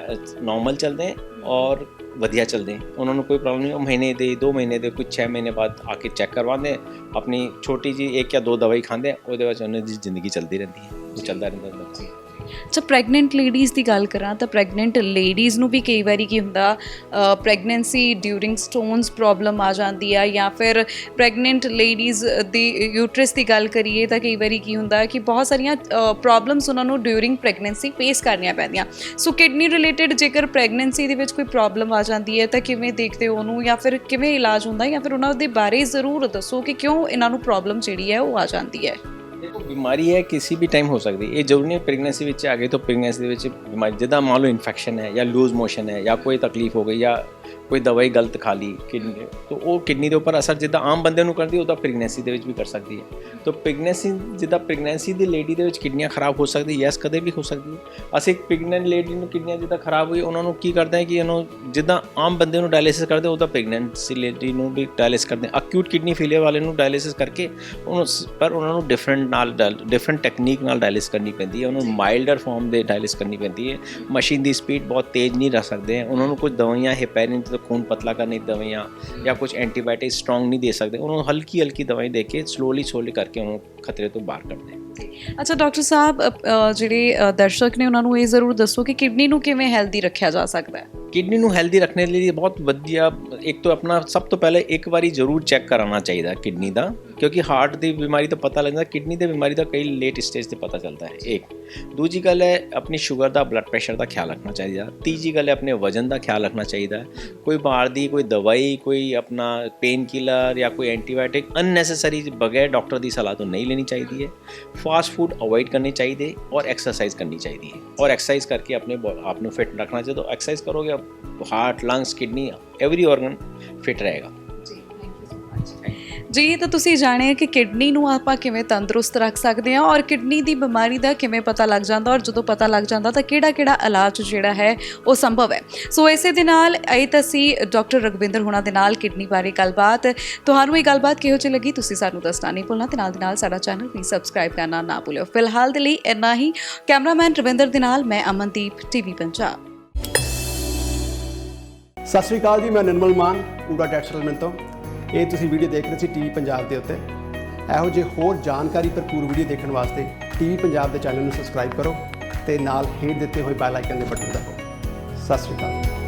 ਨਾਰਮਲ ਚੱਲਦੇ ਔਰ ਵਧੀਆ ਚੱਲਦੇ। ਉਹਨਾਂ ਨੂੰ ਕੋਈ ਪ੍ਰੋਬਲਮ ਨਹੀਂ। ਉਹ ਮਹੀਨੇ ਦੇ 2 ਮਹੀਨੇ ਦੇ ਕੁਝ 6 ਮਹੀਨੇ ਬਾਅਦ ਆ ਕੇ ਚੈੱਕ ਕਰਵਾਉਂਦੇ, ਆਪਣੀ ਛੋਟੀ ਜੀ 1 ਜਾਂ 2 ਦਵਾਈ ਖਾਂਦੇ, ਉਹਦੇ ਵਿੱਚ ਉਹਨਾਂ ਦੀ ਜ਼ਿੰਦਗੀ ਚੱਲਦੀ ਰਹਿੰਦੀ ਹੈ, ਉਹ ਚੱਲਦਾ ਰਹਿੰਦਾ ਬੱਚੇ। ਅੱਛਾ, ਪ੍ਰੈਗਨੈਂਟ ਲੇਡੀਜ਼ ਦੀ ਗੱਲ ਕਰਾਂ ਤਾਂ ਪ੍ਰੈਗਨੈਂਟ ਲੇਡੀਜ਼ ਨੂੰ ਵੀ ਕਈ ਵਾਰੀ ਕੀ ਹੁੰਦਾ, ਪ੍ਰੈਗਨੈਂਸੀ ਡਿਊਰਿੰਗ ਸਟੋਨਸ ਪ੍ਰੋਬਲਮ ਆ ਜਾਂਦੀ ਆ, ਜਾਂ ਫਿਰ ਪ੍ਰੈਗਨੈਂਟ ਲੇਡੀਜ਼ ਦੀ ਯੂਟਰਸ ਦੀ ਗੱਲ ਕਰੀਏ ਤਾਂ ਕਈ ਵਾਰੀ ਕੀ ਹੁੰਦਾ ਕਿ ਬਹੁਤ ਸਾਰੀਆਂ ਪ੍ਰੋਬਲਮਸ ਉਹਨਾਂ ਨੂੰ ਡਿਊਰਿੰਗ ਪ੍ਰੈਗਨੈਂਸੀ ਫੇਸ ਕਰਨੀਆਂ ਪੈਂਦੀਆਂ। ਸੋ ਕਿਡਨੀ ਰਿਲੇਟਡ ਜੇਕਰ ਪ੍ਰੈਗਨੈਂਸੀ ਦੇ ਵਿੱਚ ਕੋਈ ਪ੍ਰੋਬਲਮ ਆ ਜਾਂਦੀ ਹੈ ਤਾਂ ਕਿਵੇਂ ਦੇਖਦੇ ਹੋ ਉਹਨੂੰ, ਜਾਂ ਫਿਰ ਕਿਵੇਂ ਇਲਾਜ ਹੁੰਦਾ, ਜਾਂ ਫਿਰ ਉਹਨਾਂ ਦੇ ਬਾਰੇ ਜ਼ਰੂਰ ਦੱਸੋ ਕਿ ਕਿਉਂ ਇਹਨਾਂ ਨੂੰ ਪ੍ਰੋਬਲਮ ਜਿਹੜੀ ਹੈ ਉਹ ਆ ਜਾਂਦੀ ਹੈ? ਦੇਖੋ ਬਿਮਾਰੀ ਹੈ ਕਿਸੇ ਵੀ ਟਾਈਮ ਹੋ ਸਕਦੀ, ਇਹ ਜ਼ਰੂਰੀ ਨਹੀਂ ਪ੍ਰੈਗਨੈਂਸੀ ਵਿੱਚ ਆ ਗਈ ਤਾਂ ਪ੍ਰੈਗਨੈਂਸੀ ਦੇ ਵਿੱਚ ਬਿਮਾਰੀ, ਜਿੱਦਾਂ ਮੰਨ ਲਓ ਇਨਫੈਕਸ਼ਨ ਹੈ ਜਾਂ ਲੂਜ਼ ਮੋਸ਼ਨ ਹੈ ਜਾਂ ਕੋਈ ਤਕਲੀਫ ਹੋ ਗਈ ਜਾਂ ਕੋਈ ਦਵਾਈ ਗਲਤ ਖਾ ਲਈ ਕਿਡਨੀ, ਤਾਂ ਉਹ ਕਿਡਨੀ ਦੇ ਉੱਪਰ ਅਸਰ ਜਿੱਦਾਂ ਆਮ ਬੰਦੇ ਨੂੰ ਕਰਦੀ ਉਹਦਾ ਪ੍ਰੈਗਨੈਂਸੀ ਦੇ ਵਿੱਚ ਵੀ ਕਰ ਸਕਦੀ ਹੈ। ਤਾਂ ਪ੍ਰੈਗਨੈਂਸੀ ਜਿੱਦਾਂ ਪ੍ਰੈਗਨੈਂਸੀ ਦੀ ਲੇਡੀ ਦੇ ਵਿੱਚ ਕਿਡਨੀਆਂ ਖਰਾਬ ਹੋ ਸਕਦੀ, ਯੈਸ ਕਦੇ ਵੀ ਹੋ ਸਕਦੀ ਹੈ। ਅਸੀਂ ਇੱਕ ਪ੍ਰੈਗਨੈਂਟ ਲੇਡੀ ਨੂੰ ਕਿਡਨੀਆਂ ਜਿੱਦਾਂ ਖਰਾਬ ਹੋਈ, ਉਹਨਾਂ ਨੂੰ ਕੀ ਕਰਦੇ ਹਾਂ ਕਿ ਉਹਨੂੰ ਜਿੱਦਾਂ ਆਮ ਬੰਦੇ ਨੂੰ ਡਾਇਲਿਸਿਸ ਕਰਦੇ ਉਹਦਾ ਪ੍ਰੈਗਨੈਂਸੀ ਲੇਡੀ ਨੂੰ ਵੀ ਡਾਇਲਿਸਿਸ ਕਰਦੇ। ਅਕਿਊਟ ਕਿਡਨੀ ਫੇਲੀਅਰ ਵਾਲੇ ਨੂੰ ਡਾਇਲਿਸਿਸ ਕਰਕੇ ਉਹਨੂੰ, ਪਰ ਉਹਨਾਂ ਨੂੰ ਡਿਫਰੈਂਟ ਟੈਕਨੀਕ ਨਾਲ ਡਾਇਲਿਸਿਸ ਕਰਨੀ ਪੈਂਦੀ ਹੈ, ਉਹਨੂੰ ਮਾਈਲਡਰ ਫਾਰਮ ਦੇ ਡਾਇਲਿਸਿਸ ਕਰਨੀ ਪੈਂਦੀ ਹੈ। ਮਸ਼ੀਨ ਦੀ ਸਪੀਡ ਬਹੁਤ ਤੇਜ਼ ਨਹੀਂ ਰੱਖ ਸਕਦੇ, ਉਹਨਾਂ ਨੂੰ ਕੁਝ ਦਵਾਈਆਂ ਹੈਪੈਰਿਨ ਤੋਂ ਖੂਨ ਪਤਲਾ ਕਰਨੇ ਦਵਾਈਆਂ ਜਾਂ ਕੁਝ ਐਂਟੀਬਾਇਓਟਿਕ ਸਟਰੋਂਗ ਨਹੀਂ ਦੇ ਸਕਦੇ, ਉਹਨਾਂ ਨੂੰ ਹਲਕੀ ਦਵਾਈ ਦੇ ਕੇ ਸਲੋਲੀ ਕਰਕੇ ਉਹਨੂੰ ਖਤਰੇ ਤੋਂ ਬਾਹਰ ਕੱਢਦੇ। ਅੱਛਾ ਡਾਕਟਰ ਸਾਹਿਬ, ਜਿਹੜੇ ਦਰਸ਼ਕ ਨੇ ਉਹਨਾਂ ਨੂੰ ਇਹ ਜ਼ਰੂਰ ਦੱਸੋ ਕਿ ਕਿਡਨੀ ਨੂੰ ਕਿਵੇਂ ਹੈਲਦੀ ਰੱਖਿਆ ਜਾ ਸਕਦਾ ਹੈ? ਕਿਡਨੀ ਨੂੰ ਹੈਲਦੀ ਰੱਖਣ ਲਈ ਬਹੁਤ ਵਧੀਆ, ਇੱਕ ਤਾਂ ਆਪਣਾ ਸਭ ਤੋਂ ਪਹਿਲੇ ਇੱਕ ਵਾਰੀ ਜ਼ਰੂਰ ਚੈੱਕ ਕਰਾਉਣਾ ਚਾਹੀਦਾ ਕਿਡਨੀ ਦਾ, ਕਿਉਂਕਿ ਹਾਰਟ ਦੀ ਬਿਮਾਰੀ ਤਾਂ ਪਤਾ ਲੱਗਦਾ, ਕਿਡਨੀ ਦੀ ਬਿਮਾਰੀ ਦਾ ਕਈ ਲੇਟ ਸਟੇਜ ਤੇ ਪਤਾ ਚੱਲਦਾ ਹੈ। ਇੱਕ ਦੂਜੀ ਗੱਲ ਹੈ ਆਪਣੀ ਸ਼ੂਗਰ ਦਾ, ਬਲੱਡ ਪ੍ਰੈਸ਼ਰ ਦਾ ਖਿਆਲ ਰੱਖਣਾ ਚਾਹੀਦਾ। ਤੀਜੀ ਗੱਲ ਹੈ ਆਪਣੇ ਵਜ਼ਨ ਦਾ ਖਿਆਲ ਰੱਖਣਾ ਚਾਹੀਦਾ। ਕੋਈ ਬਾਹਰ ਦੀ ਕੋਈ ਦਵਾਈ, ਕੋਈ ਆਪਣਾ ਪੇਨ ਕਿਲਰ ਜਾਂ ਕੋਈ ਐਂਟੀਬਾਇਓਟਿਕ ਅਨਨੈਸੈਸਰੀ ਬਗੈਰ ਡਾਕਟਰ ਦੀ ਸਲਾਹ ਤੋਂ ਨਹੀਂ ਲੈਣੀ ਚਾਹੀਦੀ ਹੈ। ਫਾਸਟ ਫੂਡ ਅਵੋਇਡ ਕਰਨੇ ਚਾਹੀਦੇ ਔਰ ਐਕਸਰਸਾਈਜ਼ ਕਰਨੀ ਚਾਹੀਦੀ ਹੈ, ਔਰ ਐਕਸਰਸਾਈਜ਼ ਕਰਕੇ ਆਪਣੇ ਆਪ ਨੂੰ ਫਿਟ ਰੱਖਣਾ ਚਾਹੀਦਾ। ਐਕਸਰਸਾਈਜ਼ ਕਰੋਗੇ heart, lungs, kidney, every organ fit ਰਹੇਗਾ। ਜੀ ਤਾਂ ਤੁਸੀਂ ਜਾਣਿਆ ਕਿ ਕਿਡਨੀ ਨੂੰ ਆਪਾਂ ਕਿਵੇਂ ਤੰਦਰੁਸਤ ਰੱਖ ਸਕਦੇ ਹਾਂ ਔਰ ਕਿਡਨੀ ਦੀ ਬਿਮਾਰੀ ਦਾ ਕਿਵੇਂ ਪਤਾ ਲੱਗ ਜਾਂਦਾ, ਔਰ ਜਦੋਂ ਪਤਾ ਲੱਗ ਜਾਂਦਾ ਤਾਂ ਕਿਹੜਾ ਇਲਾਜ ਜਿਹੜਾ ਹੈ ਉਹ ਸੰਭਵ ਹੈ। ਸੋ ਇਸੇ ਦੇ ਨਾਲ ਇਹ ਤਾਂ ਅਸੀਂ ਡਾਕਟਰ ਰਘਵਿੰਦਰ ਹੋਣਾ ਦੇ ਨਾਲ ਕਿਡਨੀ ਬਾਰੇ ਗੱਲਬਾਤ। ਤੁਹਾਨੂੰ ਇਹ ਗੱਲਬਾਤ ਕਿਹੋ ਜਿਹੀ ਲੱਗੀ ਤੁਸੀਂ ਸਾਨੂੰ ਦੱਸਣਾ ਨਹੀਂ ਭੁੱਲਣਾ, ਤੇ ਨਾਲ ਦੀ ਨਾਲ ਸਾਡਾ ਚੈਨਲ ਵੀ ਸਬਸਕ੍ਰਾਈਬ ਕਰਨਾ ਨਾ ਭੁੱਲਿਓ। ਫਿਲਹਾਲ ਦੇ ਲਈ ਇੰਨਾ ਹੀ। ਕੈਮਰਾਮੈਨ ਰਵਿੰਦਰ ਦੇ ਨਾਲ ਮੈਂ ਅਮਨਦੀਪ, ਟੀਵੀ ਪੰਜਾਬ। ਸਤਿ ਸ਼੍ਰੀ ਅਕਾਲ ਜੀ, ਮੈਂ ਨਿਰਮਲ ਮਾਨ, ਪੂਰਾ ਟੈਕਸਟਾਈਲ ਤੋਂ। ਇਹ ਤੁਸੀਂ ਵੀਡੀਓ ਦੇਖ ਰਹੇ ਸੀ ਟੀਵੀ ਪੰਜਾਬ ਦੇ ਉੱਤੇ। ਇਹੋ ਜਿਹੇ ਹੋਰ ਜਾਣਕਾਰੀ ਭਰਪੂਰ ਵੀਡੀਓ ਦੇਖਣ ਵਾਸਤੇ ਟੀਵੀ ਪੰਜਾਬ ਦੇ ਚੈਨਲ ਨੂੰ ਸਬਸਕ੍ਰਾਈਬ ਕਰੋ ਤੇ ਨਾਲ ਹੇਠ ਦਿੱਤੇ ਹੋਏ ਬੈਲ ਆਈਕਨ ਦੇ ਬਟਨ ਦਬਾਓ। ਸਤਿ ਸ਼੍ਰੀ ਅਕਾਲ।